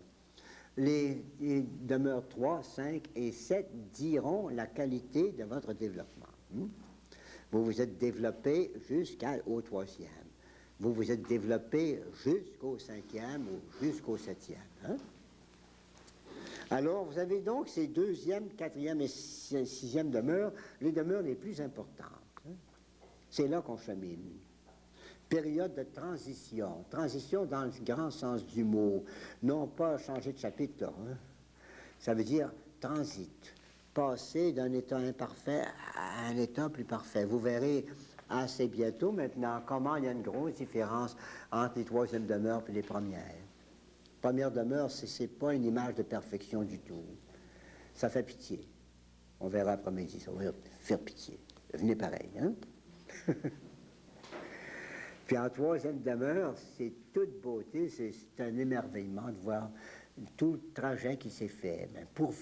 Les demeures 3, 5 et 7 diront la qualité de votre développement. Vous vous êtes développé jusqu'au troisième. Vous vous êtes développé jusqu'au cinquième ou jusqu'au septième. Hein? Alors, vous avez donc ces deuxième, quatrième et sixième demeures, les demeures les plus importantes. Hein? C'est là qu'on chemine. Période de transition. Transition dans le grand sens du mot. Non pas changer de chapitre, là. Hein? Ça veut dire transit. Passer d'un état imparfait à un état plus parfait. Vous verrez assez bientôt maintenant comment il y a une grosse différence entre les troisièmes demeures et les premières. Première demeure, c'est pas une image de perfection du tout. Ça fait pitié. On verra après-midi, ça va faire pitié. Venez pareil, hein? Puis en troisième demeure, c'est toute beauté, c'est un émerveillement de voir tout le trajet qui s'est fait. Mais pour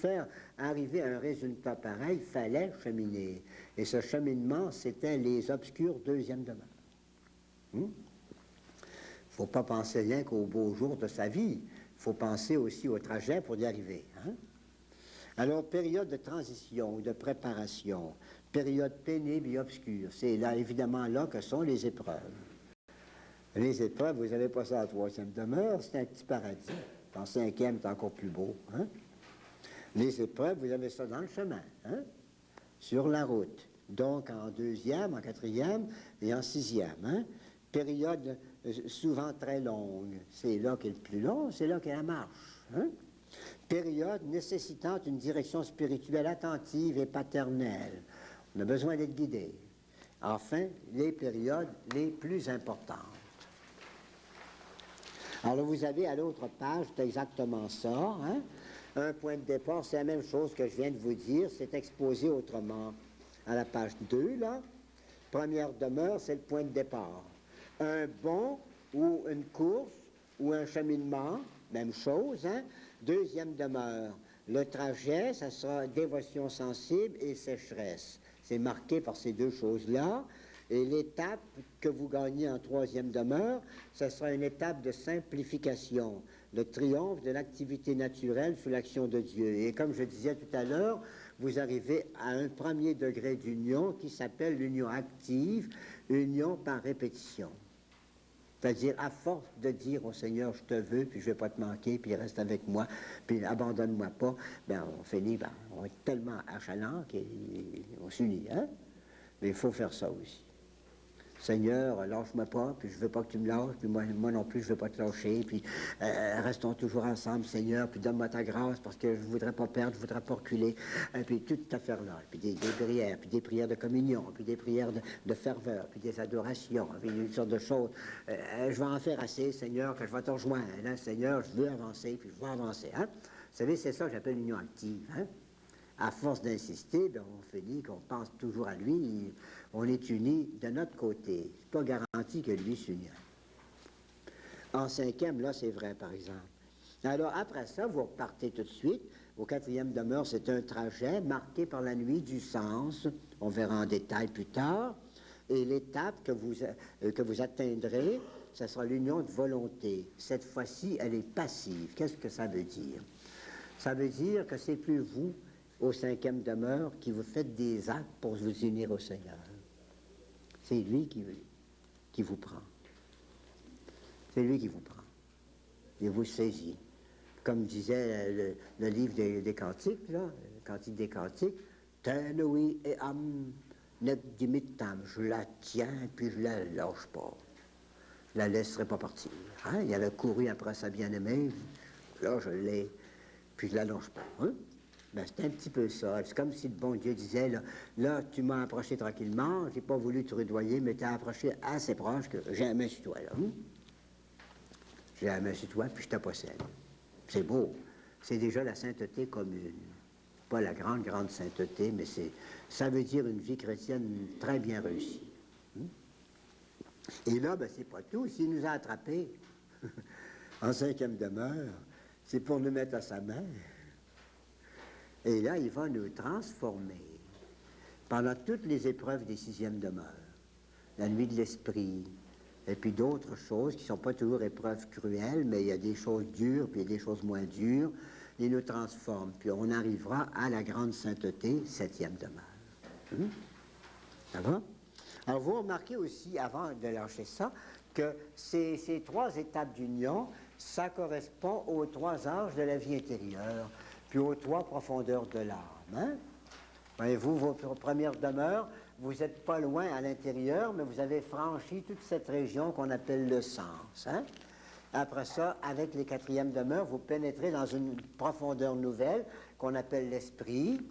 arriver à un résultat pareil, il fallait cheminer. Et ce cheminement, c'était les obscures deuxièmes demeures. Il ne faut pas penser rien qu'aux beaux jours de sa vie. Il faut penser aussi au trajet pour y arriver. Hein? Alors, période de transition ou de préparation, période pénible et obscure, c'est là, évidemment, là que sont les épreuves. Les épreuves, vous avez pas ça à la troisième demeure, c'est un petit paradis. En cinquième, c'est encore plus beau. Hein? Les épreuves, vous avez ça dans le chemin, hein? Sur la route. Donc, en deuxième, en quatrième et en sixième. Hein? Période souvent très longue. C'est là qu'est le plus long, c'est là qu'est la marche. Hein? Période nécessitant une direction spirituelle attentive et paternelle. On a besoin d'être guidé. enfin les périodes les plus importantes. Alors vous avez à l'autre page, c'est exactement ça, hein? Un point de départ, c'est la même chose que je viens de vous dire, c'est exposé autrement. À la page 2, là, première demeure, c'est le point de départ. Un bond ou une course ou un cheminement, même chose, hein? Deuxième demeure, le trajet, ça sera dévotion sensible et sécheresse. C'est marqué par ces deux choses-là. Et l'étape que vous gagnez en troisième demeure, ce sera une étape de simplification, le triomphe de l'activité naturelle sous l'action de Dieu. Et comme je disais tout à l'heure, vous arrivez à un premier degré d'union qui s'appelle l'union active, union par répétition. C'est-à-dire, à force de dire au Seigneur, je te veux, puis je ne vais pas te manquer, puis reste avec moi, puis abandonne-moi pas, ben on finit, ben, on est tellement achalant qu'on s'unit, hein? Mais il faut faire ça aussi. Seigneur, lâche-moi pas, puis je veux pas que tu me lâches, puis moi non plus, je veux pas te lâcher, puis restons toujours ensemble, Seigneur, puis donne-moi ta grâce, parce que je voudrais pas perdre, je voudrais pas reculer, et puis toute cette affaire-là, puis des prières, puis des prières de communion, puis des prières de ferveur, puis des adorations, puis une sorte de choses. Je vais en faire assez, Seigneur, que je vais te rejoindre, hein, Seigneur, je veux avancer, puis je veux avancer, hein. Vous savez, c'est ça que j'appelle l'union active, hein. À force d'insister, ben, on finit qu'on pense toujours à lui, on est unis de notre côté. C'est pas garanti que lui s'unira. En cinquième, là, c'est vrai, par exemple. Alors, après ça, vous repartez tout de suite. Au quatrième demeure, c'est un trajet marqué par la nuit du sens. On verra en détail plus tard. Et l'étape que vous atteindrez, ce sera l'union de volonté. Cette fois-ci, elle est passive. Qu'est-ce que ça veut dire? Ça veut dire que c'est plus vous, au cinquième demeure, qui vous faites des actes pour vous unir au Seigneur. C'est lui qui vous prend. C'est lui qui vous prend. Il vous saisit. Comme disait le livre des Cantiques, là, le Cantique des Cantiques, « Tenui et am ne dimittam » je la tiens, puis je la lâche pas. Je la laisserai pas partir. Hein? Il avait couru après sa bien-aimée, là, je l'ai, puis je la lâche pas. Hein? Ben, c'est un petit peu ça. C'est comme si le bon Dieu disait, là tu m'as approché tranquillement, j'ai pas voulu te rudoyer, mais tu as approché assez proche que j'ai la main sur toi, là. J'ai la main sur toi, puis je te possède. C'est beau. C'est déjà la sainteté commune. Pas la grande, grande sainteté, mais ça veut dire une vie chrétienne très bien réussie. Et là, ben, c'est pas tout. S'il nous a attrapés en cinquième demeure, c'est pour nous mettre à sa main. Et là, il va nous transformer pendant toutes les épreuves des sixièmes demeures. La nuit de l'esprit, et puis d'autres choses qui ne sont pas toujours épreuves cruelles, mais il y a des choses dures, puis il y a des choses moins dures. Il nous transforme, puis on arrivera à la grande sainteté, septième demeure. Ça va? Alors, vous remarquez aussi, avant de lâcher ça, que ces trois étapes d'union, ça correspond aux trois âges de la vie intérieure, puis aux trois profondeurs de l'âme. Hein? Voyez-vous, votre première demeure, vous n'êtes pas loin à l'intérieur, mais vous avez franchi toute cette région qu'on appelle le sens. Hein? Après ça, avec les quatrièmes demeures, vous pénétrez dans une profondeur nouvelle qu'on appelle l'esprit,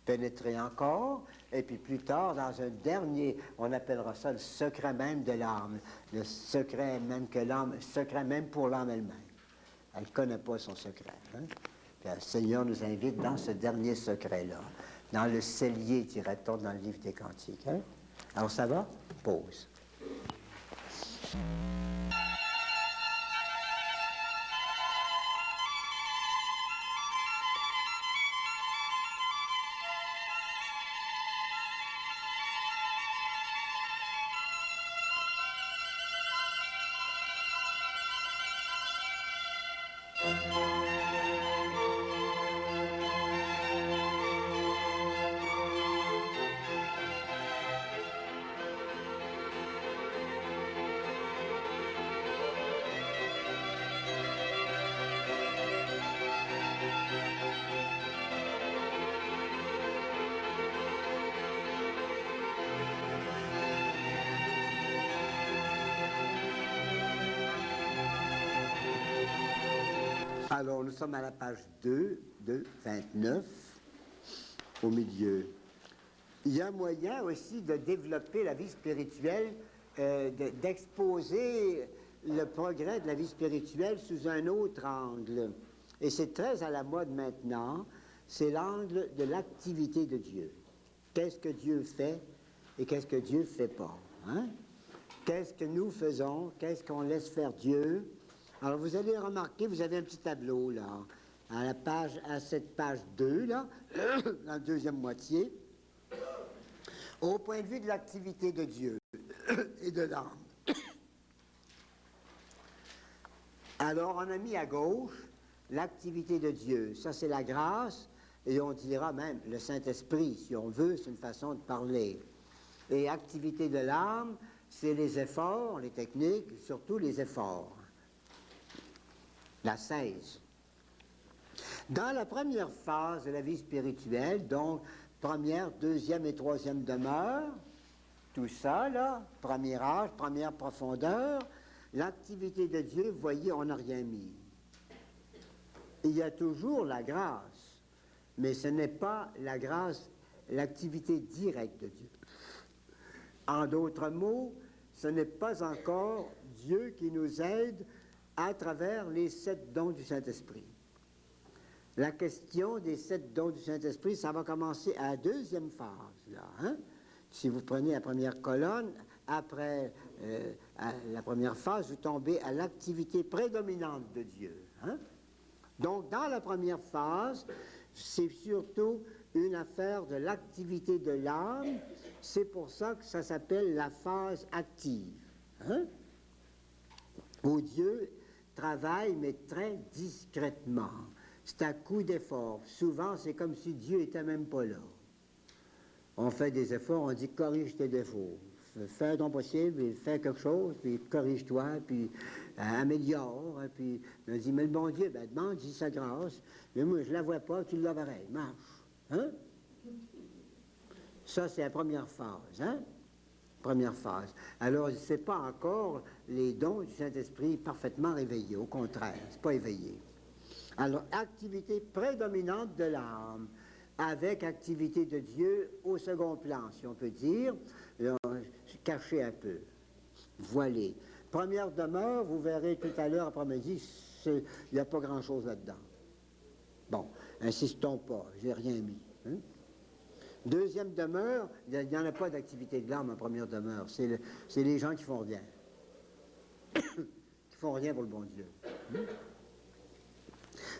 pénétrez encore, et puis plus tard, dans un dernier, on appellera ça le secret même de l'âme, le secret même que l'âme, secret même pour l'âme elle-même. Elle ne connaît pas son secret. Hein? Puis le Seigneur nous invite dans ce dernier secret-là, dans le cellier, dirait-on, dans le livre des Cantiques. Hein? Alors ça va? Pause. Alors, nous sommes à la page 2 de 29, au milieu. Il y a moyen aussi de développer la vie spirituelle, d'exposer le progrès de la vie spirituelle sous un autre angle. Et c'est très à la mode maintenant, c'est l'angle de l'activité de Dieu. Qu'est-ce que Dieu fait et qu'est-ce que Dieu ne fait pas? Hein? Qu'est-ce que nous faisons? Qu'est-ce qu'on laisse faire Dieu? Alors vous allez remarquer, vous avez un petit tableau là, à cette page 2, là, la deuxième moitié, au point de vue de l'activité de Dieu et de l'âme. Alors on a mis à gauche l'activité de Dieu, ça c'est la grâce, et on dira même le Saint-Esprit, si on veut, c'est une façon de parler. Et activité de l'âme, c'est les efforts, les techniques, surtout les efforts. La 16. Dans la première phase de la vie spirituelle, donc première, deuxième et troisième demeure, tout ça, là, premier âge, première profondeur, l'activité de Dieu, vous voyez, on n'a rien mis. Il y a toujours la grâce, mais ce n'est pas la grâce, l'activité directe de Dieu. En d'autres mots, ce n'est pas encore Dieu qui nous aide à travers les 7 dons du Saint-Esprit. La question des 7 dons du Saint-Esprit, ça va commencer à la deuxième phase, là, hein? Si vous prenez la première colonne, après la première phase, vous tombez à l'activité prédominante de Dieu. Hein? Donc, dans la première phase, c'est surtout une affaire de l'activité de l'âme. C'est pour ça que ça s'appelle la phase active. Hein? Où Dieu travaille, mais très discrètement. C'est à coup d'effort. Souvent, c'est comme si Dieu n'était même pas là. On fait des efforts, on dit corrige tes défauts. Fais ton possible, et fais quelque chose, puis corrige-toi, puis améliore. Puis on dit, mais le bon Dieu, ben, demande, dis sa grâce. Mais moi, je ne la vois pas, tu l'as pareil. Marche. Hein? Ça, c'est la première phase. Hein? Première phase. Alors, ce n'est pas encore les dons du Saint-Esprit parfaitement réveillés. Au contraire, ce n'est pas éveillé. Alors, activité prédominante de l'âme, avec activité de Dieu au second plan, si on peut dire, caché un peu, voilé. Première demeure, vous verrez tout à l'heure après-midi, il n'y a pas grand-chose là-dedans. Bon, insistons pas, j'ai rien mis. Hein? Deuxième demeure, il n'y en a pas d'activité de l'âme en première demeure, c'est les gens qui font rien. Qui font rien pour le bon Dieu. Hein?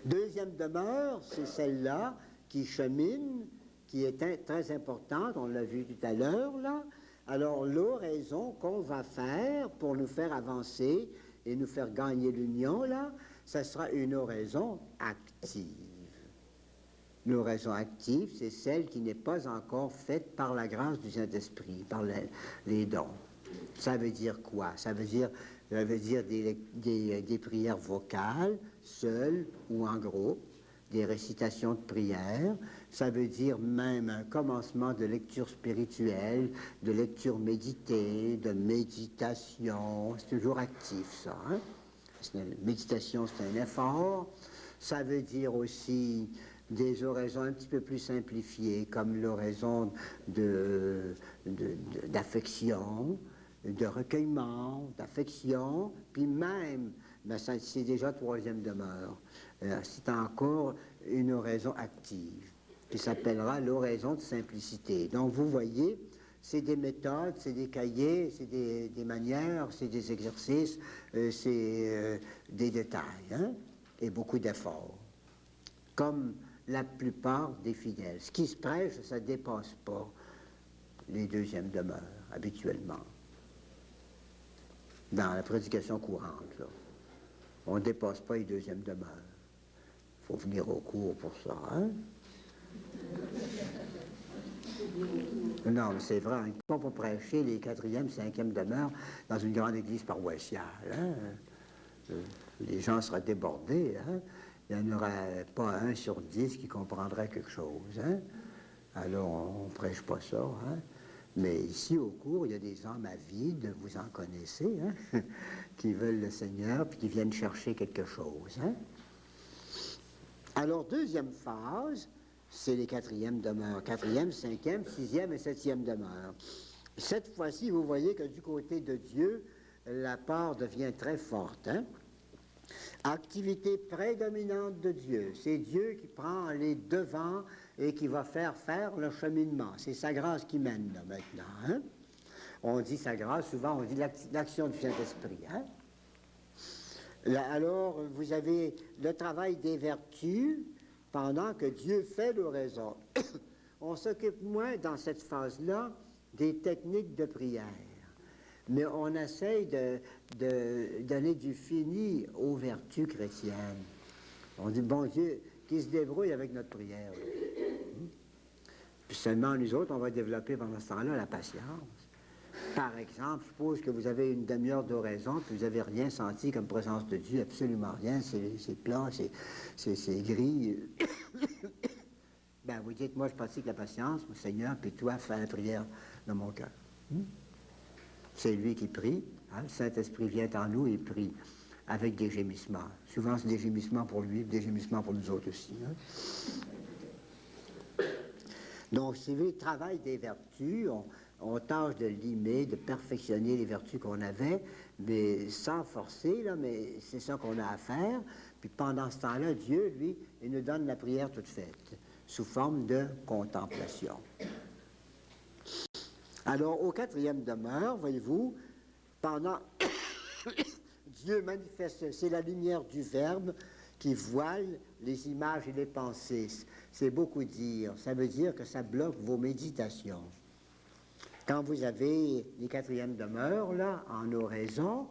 Deuxième demeure, c'est celle-là qui chemine, qui est très importante, on l'a vu tout à l'heure, là. Alors, l'oraison qu'on va faire pour nous faire avancer et nous faire gagner l'union, là, ça sera une oraison active. L'oraison active, c'est celle qui n'est pas encore faite par la grâce du Saint-Esprit, par les dons. Ça veut dire quoi? Ça veut dire des prières vocales, seules ou en groupe, des récitations de prières. Ça veut dire même un commencement de lecture spirituelle, de lecture méditée, de méditation. C'est toujours actif, ça. Hein? Méditation, c'est un effort. Ça veut dire aussi des oraisons un petit peu plus simplifiées, comme l'oraison d'affection, de recueillement, d'affection, puis même, ben c'est déjà troisième demeure. C'est encore une oraison active, qui s'appellera l'oraison de simplicité. Donc vous voyez, c'est des méthodes, c'est des cahiers, c'est des manières, c'est des exercices, c'est des détails, hein, et beaucoup d'efforts. Comme la plupart des fidèles. Ce qui se prêche, ça ne dépasse pas les deuxièmes demeures, habituellement. Dans la prédication courante, là. On ne dépasse pas les deuxièmes demeures. Il faut venir au cours pour ça, hein? Non, mais c'est vrai, on ne peut pas prêcher les 4e, 5e demeures dans une grande église paroissiale. Hein? Les gens seraient débordés. Hein? Il n'y en aurait pas 1 sur 10 qui comprendrait quelque chose. Hein? Alors, on ne prêche pas ça. Hein? Mais ici, au cours, il y a des hommes avides, vous en connaissez, hein? Qui veulent le Seigneur, puis qui viennent chercher quelque chose. Hein? Alors, deuxième phase, C'est les quatrièmes demeures. Quatrième, cinquième, sixième et septième demeure. Cette fois-ci, vous voyez que du côté de Dieu, la part devient très forte. Hein? Activité prédominante de Dieu. C'est Dieu qui prend les devants et qui va faire le cheminement. C'est sa grâce qui mène là, maintenant. Hein? On dit sa grâce, souvent on dit l'action du Saint-Esprit. Hein? Là, alors, vous avez le travail des vertus pendant que Dieu fait l'oraison. On s'occupe moins dans cette phase-là des techniques de prière. Mais on essaye de donner du fini aux vertus chrétiennes. On dit, bon Dieu, qui se débrouille avec notre prière. Puis seulement nous autres, on va développer pendant ce temps-là la patience. Par exemple, suppose que vous avez une demi-heure d'oraison, puis vous n'avez rien senti comme présence de Dieu, absolument rien, c'est plat, c'est gris. Ben, vous dites, moi je pratique la patience, mon Seigneur, puis toi, fais la prière dans mon cœur. C'est lui qui prie, hein? Le Saint-Esprit vient en nous et prie avec des gémissements. Souvent, c'est des gémissements pour lui, des gémissements pour nous autres aussi. Hein? Donc, c'est le travail des vertus. On tâche de limer, de perfectionner les vertus qu'on avait, mais sans forcer, là, mais c'est ça qu'on a à faire. Puis pendant ce temps-là, Dieu, lui, il nous donne la prière toute faite, sous forme de contemplation. Alors, au quatrième demeure, voyez-vous, pendant Dieu manifeste, c'est la lumière du Verbe qui voile les images et les pensées. C'est beaucoup dire. Ça veut dire que ça bloque vos méditations. Quand vous avez les quatrièmes demeures, là, en oraison,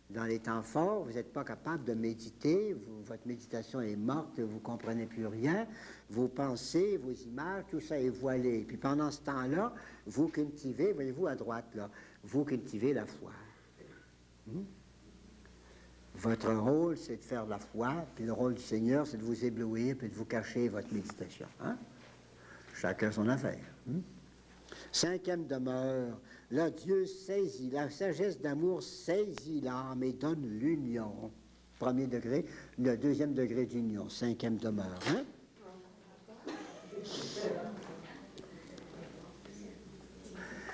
dans les temps forts, vous n'êtes pas capable de méditer, votre méditation est morte, vous ne comprenez plus rien, vos pensées, vos images, tout ça est voilé. Puis pendant ce temps-là, vous cultivez, voyez-vous à droite, là, vous cultivez la foi. Votre rôle, c'est de faire la foi, puis le rôle du Seigneur, c'est de vous éblouir, puis de vous cacher votre méditation. Hein? Chacun son affaire. Cinquième demeure, là, Dieu saisit, la sagesse d'amour saisit l'âme et donne l'union. Premier degré, le deuxième degré d'union, cinquième demeure. Hein?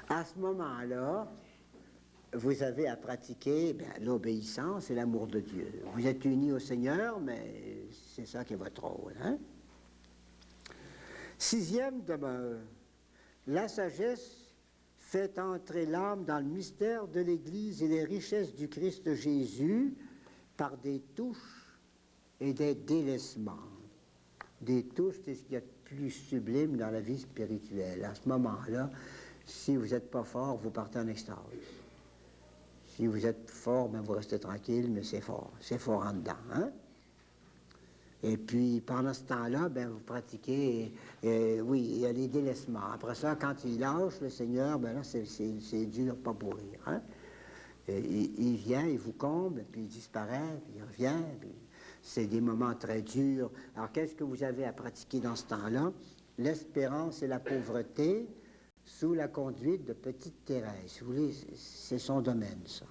À ce moment-là, vous avez à pratiquer l'obéissance et l'amour de Dieu. Vous êtes unis au Seigneur, mais c'est ça qui est votre rôle. Hein? Sixième demeure, la sagesse fait entrer l'âme dans le mystère de l'Église et les richesses du Christ Jésus par des touches et des délaissements. Des touches, c'est ce qu'il y a de plus sublime dans la vie spirituelle. À ce moment-là, si vous n'êtes pas fort, vous partez en extase. Si vous êtes fort, ben vous restez tranquille, mais c'est fort en dedans. Hein? Et puis, pendant ce temps-là, ben, vous pratiquez, oui, il y a les délaissements. Après ça, quand il lâche le Seigneur, ben là, c'est dur, pas pour rire. Hein? Il vient, il vous comble, puis il disparaît, puis il revient. Puis c'est des moments très durs. Alors, qu'est-ce que vous avez à pratiquer dans ce temps-là? L'espérance et la pauvreté sous la conduite de Petite Thérèse. Vous voulez, c'est son domaine, ça.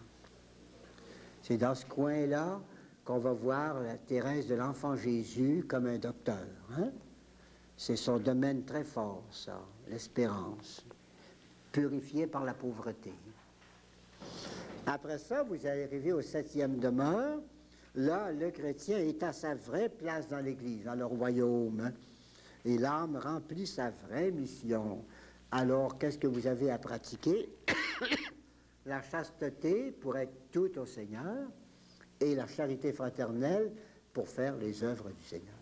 C'est dans ce coin-là qu'on va voir la Thérèse de l'Enfant Jésus comme un docteur. Hein? C'est son domaine très fort, ça, l'espérance, purifiée par la pauvreté. Après ça, vous allez arriver au septième demeure. Là, le chrétien est à sa vraie place dans l'Église, dans le royaume. Hein? Et l'âme remplit sa vraie mission. Alors, qu'est-ce que vous avez à pratiquer? La chasteté pour être tout au Seigneur, et la charité fraternelle pour faire les œuvres du Seigneur.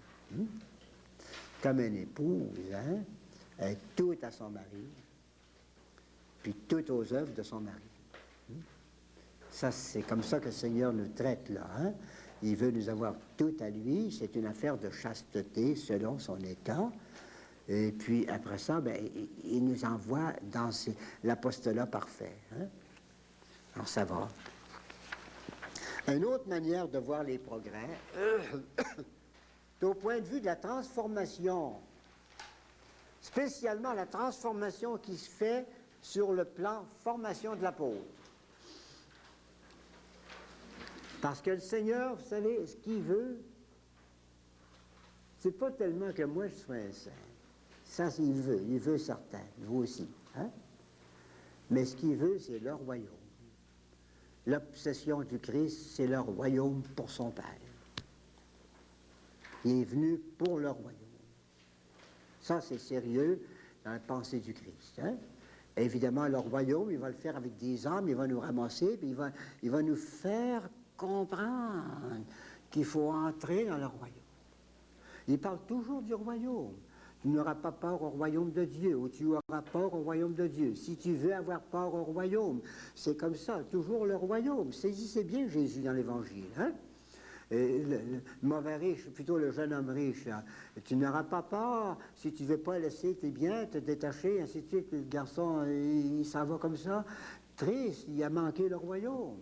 Comme une épouse, hein, est tout à son mari, puis tout aux œuvres de son mari. Ça, c'est comme ça que le Seigneur nous traite, là. Hein? Il veut nous avoir tout à lui. C'est une affaire de chasteté selon son état. Et puis, après ça, ben, il nous envoie dans l'apostolat parfait. Hein? Alors, ça va. Une autre manière de voir les progrès, c'est au point de vue de la transformation, spécialement la transformation qui se fait sur le plan formation de l'apôtre. Parce que le Seigneur, vous savez, ce qu'il veut, c'est pas tellement que moi je sois un saint. Ça, il veut certain, vous aussi. Hein? Mais ce qu'il veut, c'est leur royaume. L'obsession du Christ, c'est leur royaume pour son Père. Il est venu pour leur royaume. Ça, c'est sérieux dans la pensée du Christ. Hein? Évidemment, leur royaume, il va le faire avec des hommes, il va nous ramasser, puis il va nous faire comprendre qu'il faut entrer dans le royaume. Il parle toujours du royaume. Tu n'auras pas peur au royaume de Dieu, ou tu auras peur au royaume de Dieu. Si tu veux avoir peur au royaume, c'est comme ça, toujours le royaume. Saisissez bien Jésus dans l'Évangile. Hein? Le mauvais riche, plutôt le jeune homme riche, là. Tu n'auras pas peur si tu ne veux pas laisser tes biens, te détacher, ainsi de suite. Le garçon, il s'en va comme ça. Triste, il a manqué le royaume.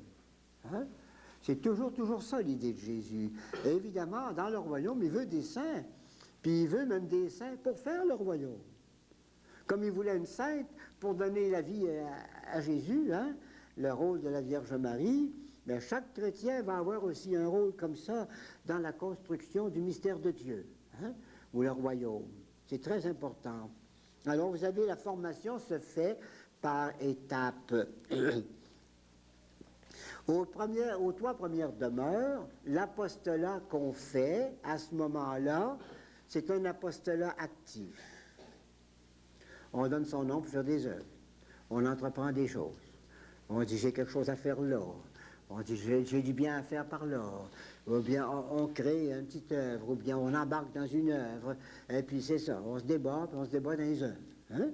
Hein? C'est toujours ça l'idée de Jésus. Et évidemment, dans le royaume, il veut des saints. Puis il veut même des saints pour faire le royaume. Comme il voulait une sainte pour donner la vie à Jésus, hein, le rôle de la Vierge Marie, mais chaque chrétien va avoir aussi un rôle comme ça dans la construction du mystère de Dieu, hein, ou le royaume. C'est très important. Alors, vous avez la formation se fait par étapes. Aux 3 premières demeures, l'apostolat qu'on fait à ce moment-là, c'est un apostolat actif. On donne son nom pour faire des œuvres. On entreprend des choses. On dit j'ai quelque chose à faire là. On dit j'ai du bien à faire par là. Ou bien on crée une petite œuvre. Ou bien on embarque dans une œuvre. Et puis c'est ça. On se débat, puis on se débat dans les œuvres. Hein?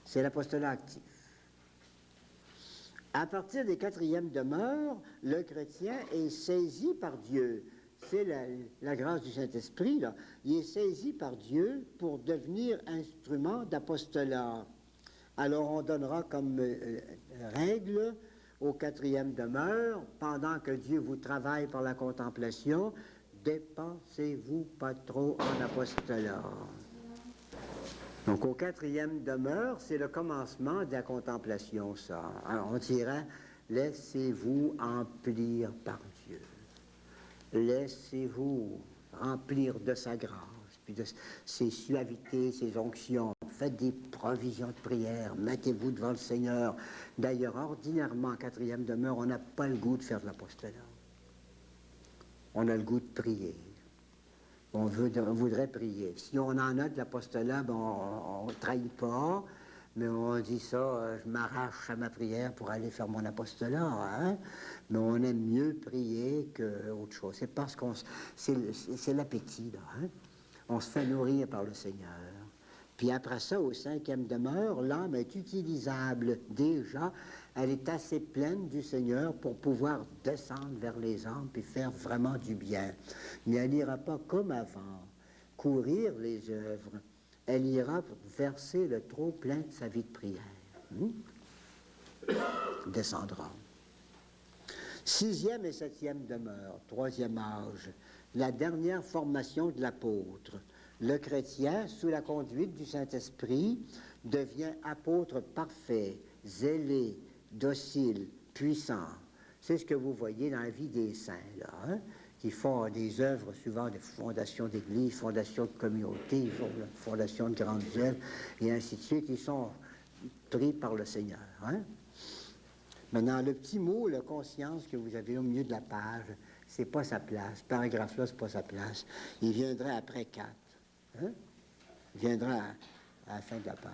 C'est l'apostolat actif. À partir des 4e demeures, le chrétien est saisi par Dieu. C'est la grâce du Saint-Esprit, là. Il est saisi par Dieu pour devenir instrument d'apostolat. Alors on donnera comme règle aux 4e demeure, pendant que Dieu vous travaille par la contemplation, dépensez-vous pas trop en apostolat. Donc, au 4e demeure, c'est le commencement de la contemplation, ça. Alors, on dirait, laissez-vous emplir par Dieu. Laissez-vous remplir de sa grâce, puis de ses suavités, ses onctions. Faites des provisions de prière, mettez-vous devant le Seigneur. D'ailleurs, ordinairement, en 4e demeure, on n'a pas le goût de faire de l'apostolat. On a le goût de prier. On voudrait prier. Si on en a de l'apostolat, ben on ne trahit pas, mais on dit ça, je m'arrache à ma prière pour aller faire mon apostolat. Hein? Mais on aime mieux prier qu'autre chose. C'est parce c'est l'appétit, là. Hein? On se fait nourrir par le Seigneur. Puis après ça, au 5e demeure, l'âme est utilisable déjà. Elle est assez pleine du Seigneur pour pouvoir descendre vers les âmes et faire vraiment du bien. Mais elle n'ira pas comme avant, courir les œuvres. Elle ira verser le trop plein de sa vie de prière. Descendra. 6e et 7e demeure, 3e âge, la dernière formation de l'apôtre. Le chrétien, sous la conduite du Saint-Esprit, devient apôtre parfait, zélé, docile, puissant. C'est ce que vous voyez dans la vie des saints, là, hein, qui font des œuvres suivant des fondations d'église, fondations de communauté, fondations de grandes œuvres, et ainsi de suite. Ils sont pris par le Seigneur. Hein. Maintenant, le petit mot, la conscience que vous avez au milieu de la page, c'est pas sa place. Ce paragraphe-là, c'est pas sa place. Il viendrait après 4. Hein? Il viendra à la fin de la page.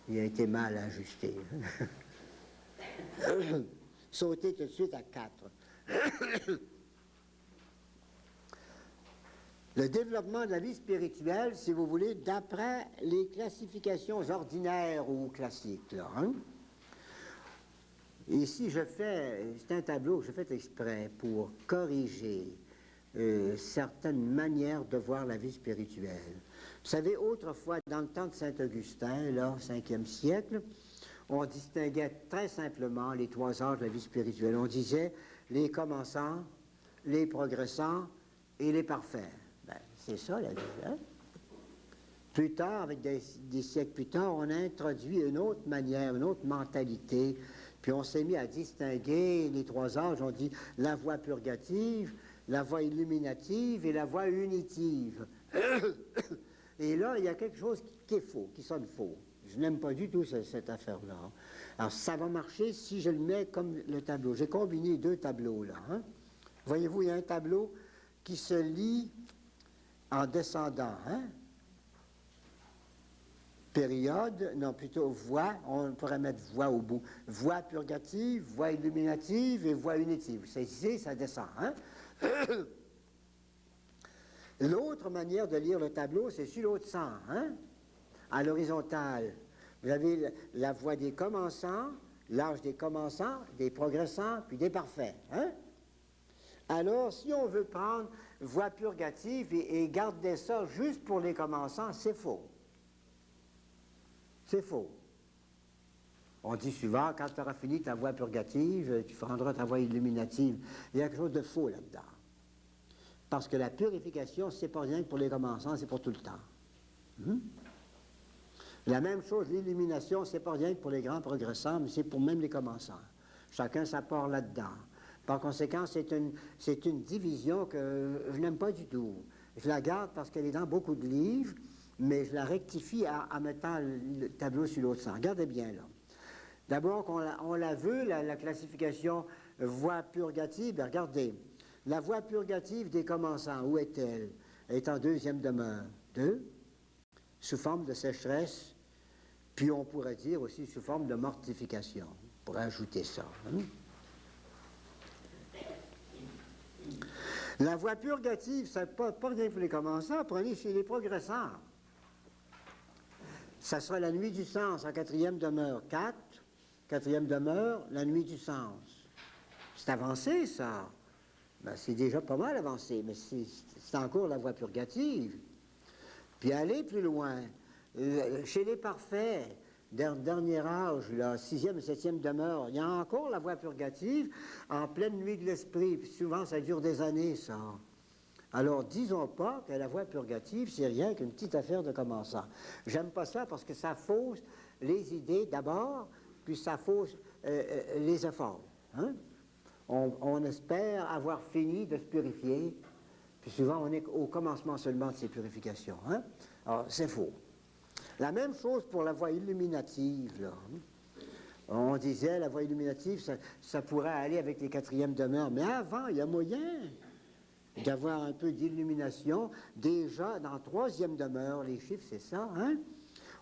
Il a été mal ajusté. Sauter tout de suite à 4. Le développement de la vie spirituelle, si vous voulez, d'après les classifications ordinaires ou classiques. Là, hein? Ici, c'est un tableau que je fais exprès pour corriger certaines manières de voir la vie spirituelle. Vous savez, autrefois, dans le temps de Saint-Augustin, là, 5e siècle, on distinguait très simplement les 3 âges de la vie spirituelle. On disait les commençants, les progressants et les parfaits. Ben, c'est ça la vie, hein? Plus tard, avec des siècles plus tard, on a introduit une autre manière, une autre mentalité, puis on s'est mis à distinguer les 3 âges. On dit la voie purgative, la voie illuminative et la voie unitive. Et là, il y a quelque chose qui est faux, qui sonne faux. Je n'aime pas du tout cette affaire-là. Alors, ça va marcher si je le mets comme le tableau. J'ai combiné deux tableaux, là. Hein. Voyez-vous, il y a un tableau qui se lit en descendant. Hein. Période, non, plutôt voix, on pourrait mettre voix au bout. Voix purgative, voix illuminative et voix unitive. C'est ici, ça descend. Hein. L'autre manière de lire le tableau, c'est sur l'autre sens. Hein. À l'horizontale, vous avez la voie des commençants, l'âge des commençants, des progressants, puis des parfaits. Hein? Alors, si on veut prendre voie purgative et garder ça juste pour les commençants, c'est faux. C'est faux. On dit souvent, quand tu auras fini ta voie purgative, tu prendras ta voie illuminative. Il y a quelque chose de faux là-dedans. Parce que la purification, c'est pas rien que pour les commençants, c'est pour tout le temps. La même chose, l'illumination, c'est pas rien que pour les grands progressants, mais c'est pour même les commençants. Chacun sa part là-dedans. Par conséquent, c'est une division que je n'aime pas du tout. Je la garde parce qu'elle est dans beaucoup de livres, mais je la rectifie en mettant le tableau sur l'autre sens. Regardez bien là. D'abord, on la veut, la classification voie purgative. Bien, regardez, la voie purgative des commençants, où est-elle? Elle est en deuxième demeure. 2, sous forme de sécheresse, puis on pourrait dire aussi sous forme de mortification. On pourrait ajouter ça. Hein? La voie purgative, ça n'est pas rien pour les commençants, prenez chez les progressants. Ça sera la nuit du sens en quatrième demeure 4, quatrième demeure, la nuit du sens. C'est avancé, ça. Ben, c'est déjà pas mal avancé, mais c'est encore la voie purgative. Puis aller plus loin, chez les parfaits, dernier âge, la sixième et septième demeure, il y a encore la voie purgative en pleine nuit de l'esprit, puis souvent ça dure des années, ça. Alors, disons pas que la voie purgative, c'est rien qu'une petite affaire de commençant. J'aime pas ça parce que ça fausse les idées d'abord, puis ça fausse les efforts. Hein? On espère avoir fini de se purifier, puis souvent on est au commencement seulement de ces purifications. Hein? Alors, c'est faux. La même chose pour la voie illuminative, là. On disait, la voie illuminative, ça pourrait aller avec les quatrièmes demeures. Mais avant, il y a moyen d'avoir un peu d'illumination. Déjà, dans troisième demeure, les chiffres, c'est ça, hein?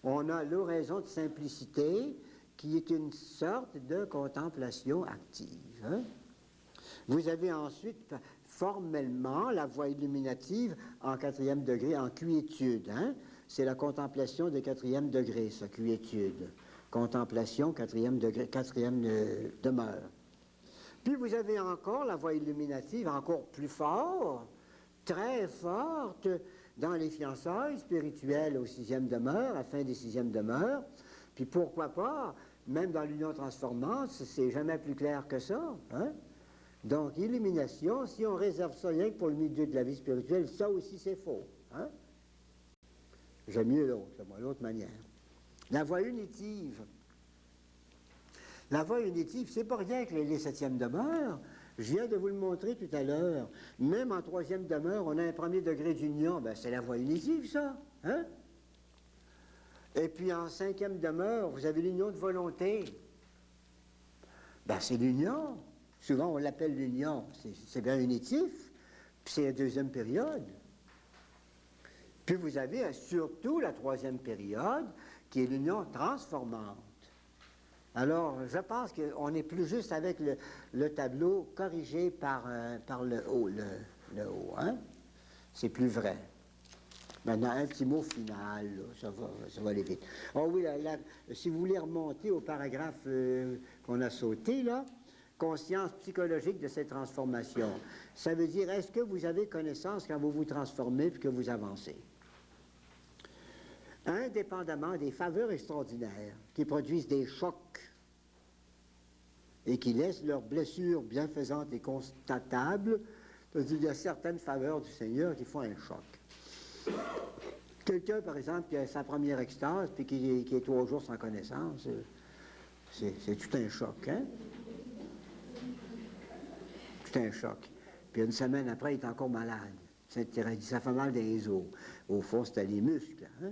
On a l'oraison de simplicité, qui est une sorte de contemplation active. Hein? Vous avez ensuite, formellement, la voie illuminative en quatrième degré, en quiétude, hein? C'est la contemplation de quatrième degré, ça, quiétude. Contemplation, quatrième degré, quatrième demeure. Puis vous avez encore la voie illuminative, encore plus forte, très forte, dans les fiançailles spirituelles au sixième demeure, à la fin des sixièmes demeures. Puis pourquoi pas, même dans l'union transformante, c'est jamais plus clair que ça. Hein? Donc, illumination, si on réserve ça rien que pour le milieu de la vie spirituelle, ça aussi c'est faux. Hein? J'aime mieux l'autre, l'autre manière. La voie unitive. La voie unitive, c'est pas rien que les septièmes demeures. Je viens de vous le montrer tout à l'heure. Même en troisième demeure, on a un premier degré d'union. Ben, c'est la voie unitive, ça. Hein? Et puis en cinquième demeure, vous avez l'union de volonté. Ben, c'est l'union. Souvent, on l'appelle l'union. C'est bien unitif. Puis c'est la deuxième période. Puis vous avez surtout la troisième période, qui est l'union transformante. Alors, je pense qu'on est plus juste avec le tableau corrigé par le haut. Le haut, hein? C'est plus vrai. Maintenant, un petit mot final, là, ça va aller vite. Oh oui, si vous voulez remonter au paragraphe qu'on a sauté, là, conscience psychologique de cette transformation. Ça veut dire, est-ce que vous avez connaissance quand vous vous transformez puis que vous avancez? Indépendamment des faveurs extraordinaires qui produisent des chocs et qui laissent leurs blessures bienfaisantes et constatables, c'est-à-dire il y a certaines faveurs du Seigneur qui font un choc. Quelqu'un, par exemple, qui a sa première extase puis qui est 3 jours sans connaissance, c'est tout un choc, hein? Tout un choc. Puis une semaine après, il est encore malade. Ça fait mal dans les os. Au fond, c'était les muscles. Hein?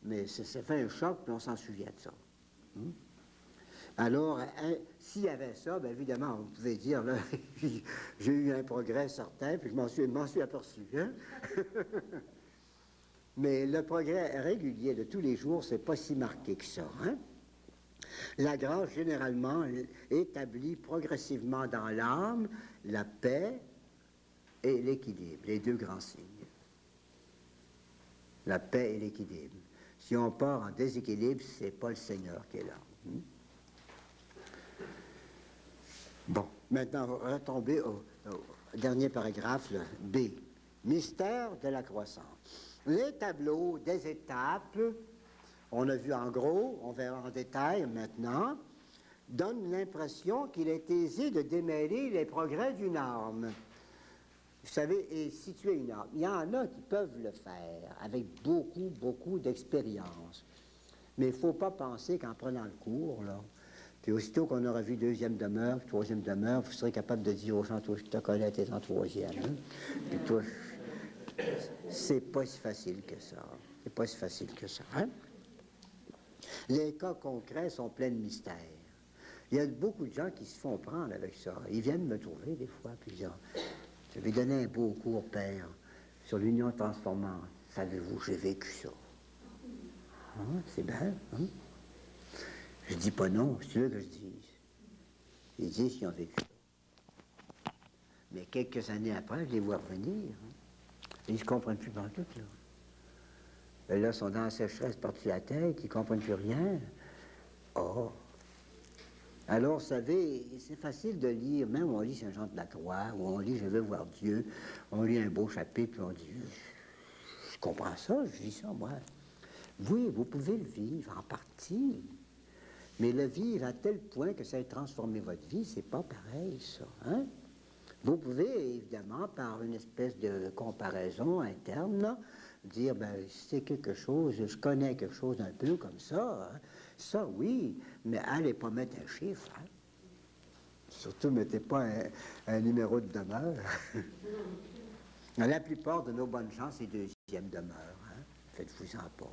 Mais ça fait un choc, puis on s'en souvient de ça. Hein? Alors, s'il y avait ça, bien évidemment, vous pouvez dire, là, j'ai eu un progrès certain, puis je m'en suis aperçu. Hein? Mais le progrès régulier de tous les jours, c'est pas si marqué que ça. Hein? La grâce, généralement, établit progressivement dans l'âme la paix et l'équilibre, les deux grands signes. La paix et l'équilibre. Si on part en déséquilibre, c'est pas le Seigneur qui est là. Hein? Bon, maintenant, on va retomber au dernier paragraphe, là, B. Mystère de la croissance. Les tableaux des étapes, on a vu en gros, on verra en détail maintenant, donnent l'impression qu'il est aisé de démêler les progrès d'une âme. Vous savez, et situer une âme. Il y en a qui peuvent le faire avec beaucoup d'expérience. Mais il ne faut pas penser qu'en prenant le cours, là, puis aussitôt qu'on aura vu deuxième demeure, troisième demeure, vous serez capable de dire aux gens, toi, je te connais, t'es en troisième. Hein? Puis toi, c'est pas si facile que ça. C'est pas si facile que ça. Hein? Les cas concrets sont pleins de mystères. Il y a beaucoup de gens qui se font prendre avec ça. Ils viennent me trouver des fois, puis ils disent, je vais donner un beau cours, Père, sur l'union transformante. Savez-vous, j'ai vécu ça. Hein? C'est bien, hein? Je dis pas non, c'est eux que je dis. Ils disent qu'ils ont vécu ça. Mais quelques années après, je les vois revenir. Hein? Ils ne comprennent plus partout, là. Là, ils sont dans la sécheresse par-dessus la tête, ils ne comprennent plus rien. Oh! Alors, vous savez, c'est facile de lire, même on lit Saint Jean de la Croix, ou on lit Je veux voir Dieu, on lit un beau chapitre, puis on dit, je comprends ça, je lis ça, moi. Oui, vous pouvez le vivre en partie. Mais le vivre à tel point que ça ait transformé votre vie, c'est pas pareil, ça. Hein? Vous pouvez, évidemment, par une espèce de comparaison interne, là, dire, ben, c'est quelque chose, je connais quelque chose un peu comme ça. Hein? Ça, oui, mais allez pas mettre un chiffre. Hein? Surtout, mettez pas un numéro de demeure. La plupart de nos bonnes gens, c'est deuxième demeure. Hein? Faites-vous-en pas.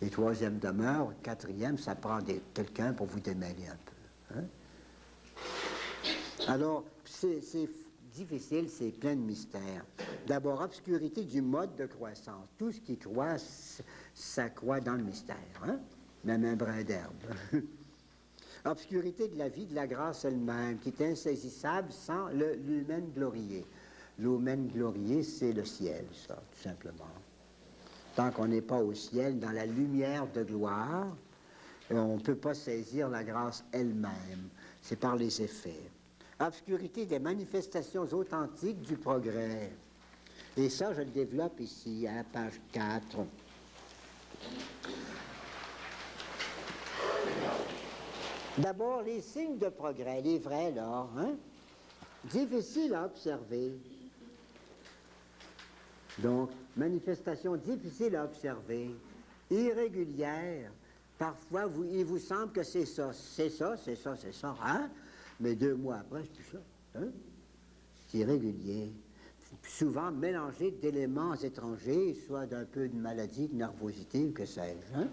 Les troisième demeure, quatrième, ça prend quelqu'un pour vous démêler un peu. Hein? Alors, c'est difficile, c'est plein de mystères. D'abord, obscurité du mode de croissance. Tout ce qui croît, ça croît dans le mystère. Hein? Même un brin d'herbe. Obscurité de la vie, de la grâce elle-même, qui est insaisissable sans le lumen glorieux. Le lumen glorieux, c'est le ciel, ça, tout simplement. Tant qu'on n'est pas au ciel, dans la lumière de gloire, on ne peut pas saisir la grâce elle-même. C'est par les effets. Obscurité des manifestations authentiques du progrès. Et ça, je le développe ici, à la page 4. D'abord, les signes de progrès, les vrais, là, hein? Difficiles à observer. Donc, manifestation difficile à observer, irrégulière. Parfois, il vous semble que c'est ça, hein? Mais 2 mois après, c'est plus ça. Hein? C'est irrégulier. Souvent mélangé d'éléments étrangers, soit d'un peu de maladie, de nervosité, ou que sais-je. Hein?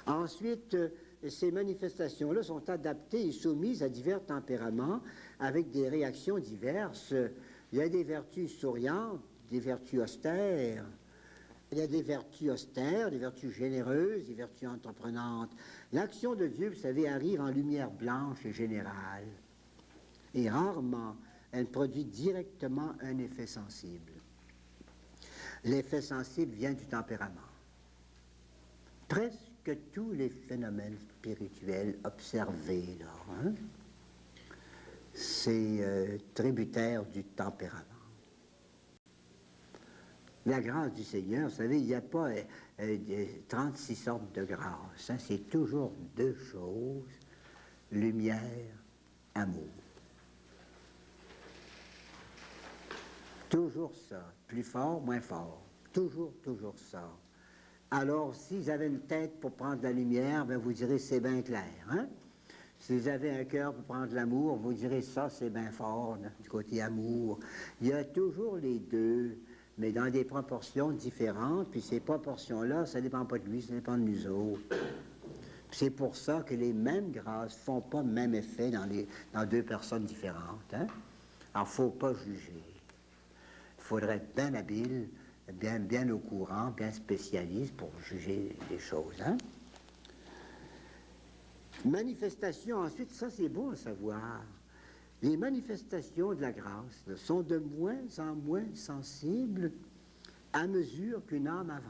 Ensuite, ces manifestations-là sont adaptées et soumises à divers tempéraments avec des réactions diverses. Il y a des vertus souriantes, des vertus austères. Il y a des vertus austères, des vertus généreuses, des vertus entreprenantes. L'action de Dieu, vous savez, arrive en lumière blanche et générale. Et rarement, elle produit directement un effet sensible. L'effet sensible vient du tempérament. Presque tous les phénomènes spirituels observés, là, hein, c'est tributaire du tempérament. La grâce du Seigneur, vous savez, il n'y a pas 36 sortes de grâce. Hein, c'est toujours 2 choses, lumière, amour. Toujours ça, plus fort, moins fort. Toujours ça. Alors, si vous avez une tête pour prendre la lumière, ben vous direz c'est bien clair. Hein? Si vous avez un cœur pour prendre l'amour, vous direz ça, c'est bien fort, là, du côté amour. Il y a toujours les deux, mais dans des proportions différentes, puis ces proportions-là, ça ne dépend pas de lui, ça dépend de nous autres. C'est pour ça que les mêmes grâces ne font pas le même effet dans deux personnes différentes. Hein? Alors, il ne faut pas juger. Il faudrait être bien habile, bien au courant, bien spécialiste pour juger les choses. Hein? Manifestations, ensuite, ça c'est bon à savoir. Les manifestations de la grâce là, sont de moins en moins sensibles à mesure qu'une âme avance.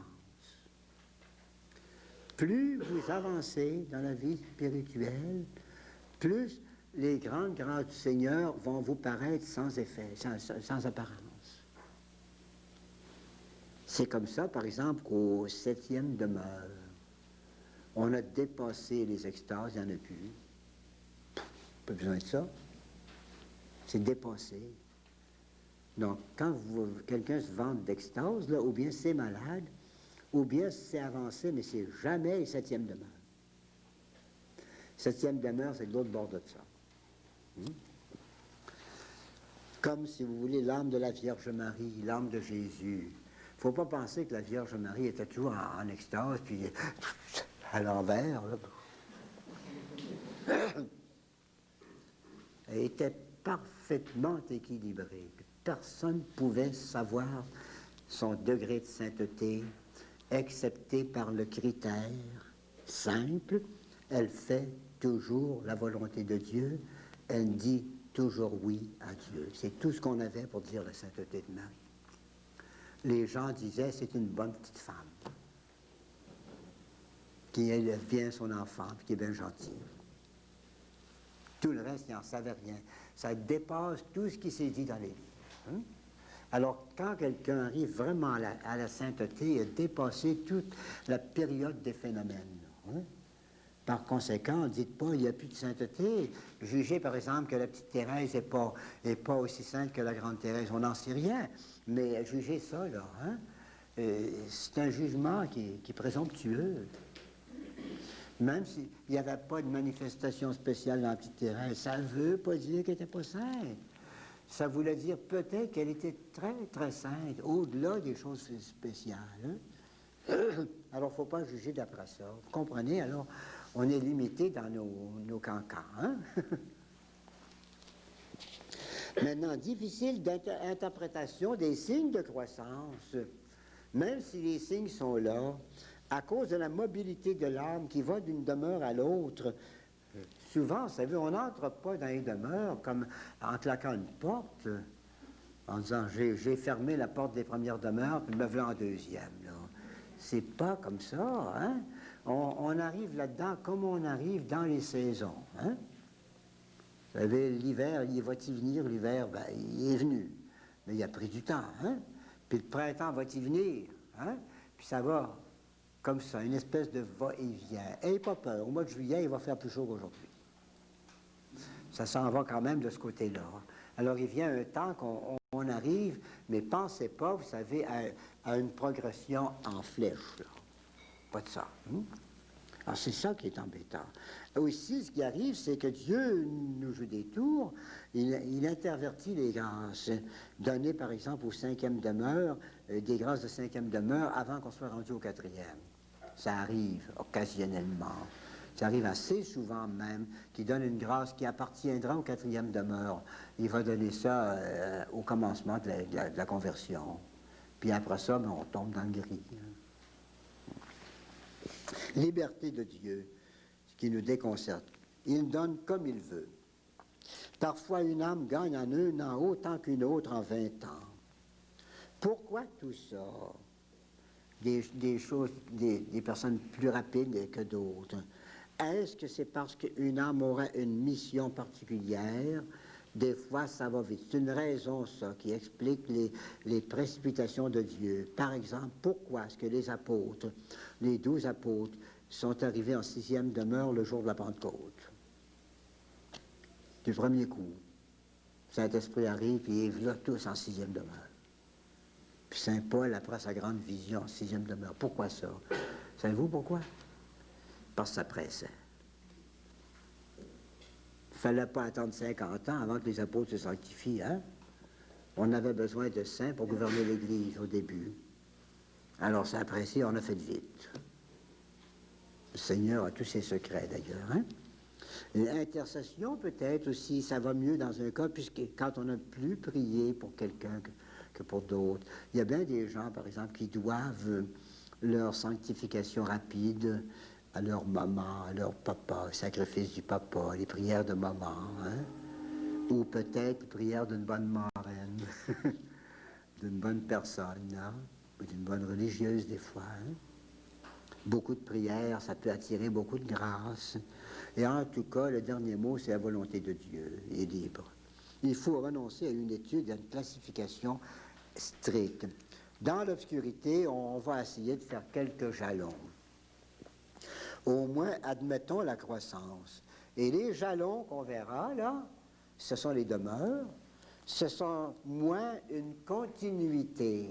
Plus vous avancez dans la vie spirituelle, plus les grandes grâces du Seigneur vont vous paraître sans effet, sans apparence. C'est comme ça, par exemple, qu'au 7e demeure, on a dépassé les extases, il n'y en a plus. Pas besoin de ça. C'est dépassé. Donc, quand quelqu'un se vante d'extase, là, ou bien c'est malade, ou bien c'est avancé, mais c'est jamais 7e demeure. 7e demeure, c'est de l'autre bord de ça. Comme, si vous voulez, l'âme de la Vierge Marie, l'âme de Jésus. Il ne faut pas penser que la Vierge Marie était toujours en extase, puis à l'envers. Elle était parfaitement équilibrée. Personne ne pouvait savoir son degré de sainteté, excepté par le critère simple. Elle fait toujours la volonté de Dieu. Elle dit toujours oui à Dieu. C'est tout ce qu'on avait pour dire la sainteté de Marie. Les gens disaient, c'est une bonne petite femme qui élève bien son enfant, qui est bien gentille. Tout le reste, il n'en savait rien. Ça dépasse tout ce qui s'est dit dans les livres. Hein? Alors, quand quelqu'un arrive vraiment à la sainteté, il a dépassé toute la période des phénomènes. Hein? Par conséquent, ne dites pas, il n'y a plus de sainteté. Jugez, par exemple, que la petite Thérèse n'est pas aussi sainte que la grande Thérèse. On n'en sait rien. Mais jugez ça, là. Hein? C'est un jugement qui est présomptueux. Même s'il n'y avait pas de manifestation spéciale dans la petite Thérèse, ça ne veut pas dire qu'elle n'était pas sainte. Ça voulait dire peut-être qu'elle était très, très sainte, au-delà des choses spéciales. Hein? Alors, il ne faut pas juger d'après ça. Vous comprenez? Alors, on est limité dans nos cancans. Hein? Maintenant, difficile d'interprétation des signes de croissance. Même si les signes sont là, à cause de la mobilité de l'âme qui va d'une demeure à l'autre, souvent, vous savez, on n'entre pas dans les demeures comme en claquant une porte, en disant j'ai fermé la porte des premières demeures, puis me voilà en deuxième. C'est pas comme ça, hein? On arrive là-dedans comme on arrive dans les saisons. Hein? Vous savez, l'hiver, il va-t-il venir? L'hiver, ben, il est venu. Mais il a pris du temps. Hein? Puis le printemps va-t-il venir? Hein? Puis ça va comme ça, une espèce de va-et-vient. N'ayez pas peur. Au mois de juillet, il va faire plus chaud qu'aujourd'hui. Ça s'en va quand même de ce côté-là. Alors, il vient un temps qu'on arrive, mais pensez pas, vous savez, à une progression en flèche. Là. Pas de ça. Hein? Alors, c'est ça qui est embêtant. Aussi, ce qui arrive, c'est que Dieu nous joue des tours. Il intervertit les grâces. Donner, par exemple, au 5e demeure, des grâces de 5e demeure avant qu'on soit rendu au 4e. Ça arrive occasionnellement. Ça arrive assez souvent même, qu'il donne une grâce qui appartiendra au 4e demeure. Il va donner ça au commencement de la conversion. Puis après ça, ben, on tombe dans le gris. Liberté de Dieu, ce qui nous déconcerte. Il donne comme il veut. Parfois, une âme gagne en 1 an autant qu'une autre en 20 ans. Pourquoi tout ça? Des choses, des personnes plus rapides que d'autres. Est-ce que c'est parce qu'une âme aura une mission particulière? Des fois, ça va vite. C'est une raison, ça, qui explique les précipitations de Dieu. Par exemple, pourquoi est-ce que les apôtres, les 12 apôtres, sont arrivés en 6e demeure le jour de la Pentecôte? Du premier coup. Saint-Esprit arrive, puis ils là tous en 6e demeure. Puis Saint Paul, après sa grande vision, en 6e demeure. Pourquoi ça? Savez-vous pourquoi? Parce que ça pressait. ne fallait pas attendre 50 ans avant que les apôtres se sanctifient. Hein? On avait besoin de saints pour gouverner l'Église au début. Alors, c'est apprécié, on a fait vite. Le Seigneur a tous ses secrets, d'ailleurs. Hein? L'intercession, peut-être aussi, ça va mieux dans un cas, puisque quand on n'a plus prié pour quelqu'un que pour d'autres. Il y a bien des gens, par exemple, qui doivent leur sanctification rapide à leur maman, à leur papa, le sacrifice du papa, les prières de maman, hein? Ou peut-être les prières d'une bonne marraine, d'une bonne personne, hein? Ou d'une bonne religieuse des fois. Hein? Beaucoup de prières, ça peut attirer beaucoup de grâce. Et en tout cas, le dernier mot, c'est la volonté de Dieu, il est libre. Il faut renoncer à une étude, à une classification stricte. Dans l'obscurité, on va essayer de faire quelques jalons. Au moins, admettons la croissance. Et les jalons qu'on verra, là, ce sont les demeures, ce sont moins une continuité,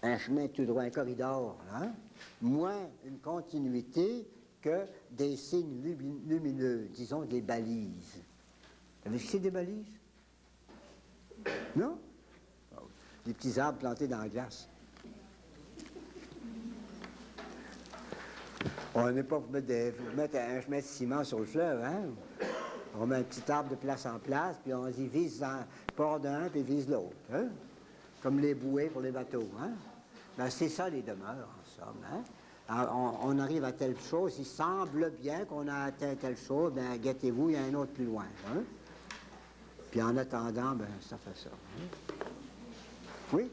un chemin tout droit, un corridor, hein? Moins une continuité que des signes lumineux, disons des balises. Vous savez ce que c'est des balises? Non? Des petits arbres plantés dans la glace. On n'est pas pour mettre un chemin de ciment sur le fleuve, hein? On met un petit arbre de place en place, puis on y vise part d'un, puis vise l'autre, hein? Comme les bouées pour les bateaux, hein? Ben, c'est ça les demeures, en somme, hein? Alors, on arrive à telle chose, il semble bien qu'on a atteint telle chose, bien, guettez-vous, il y a un autre plus loin, hein? Puis en attendant, ben, ça fait ça. Hein? Oui?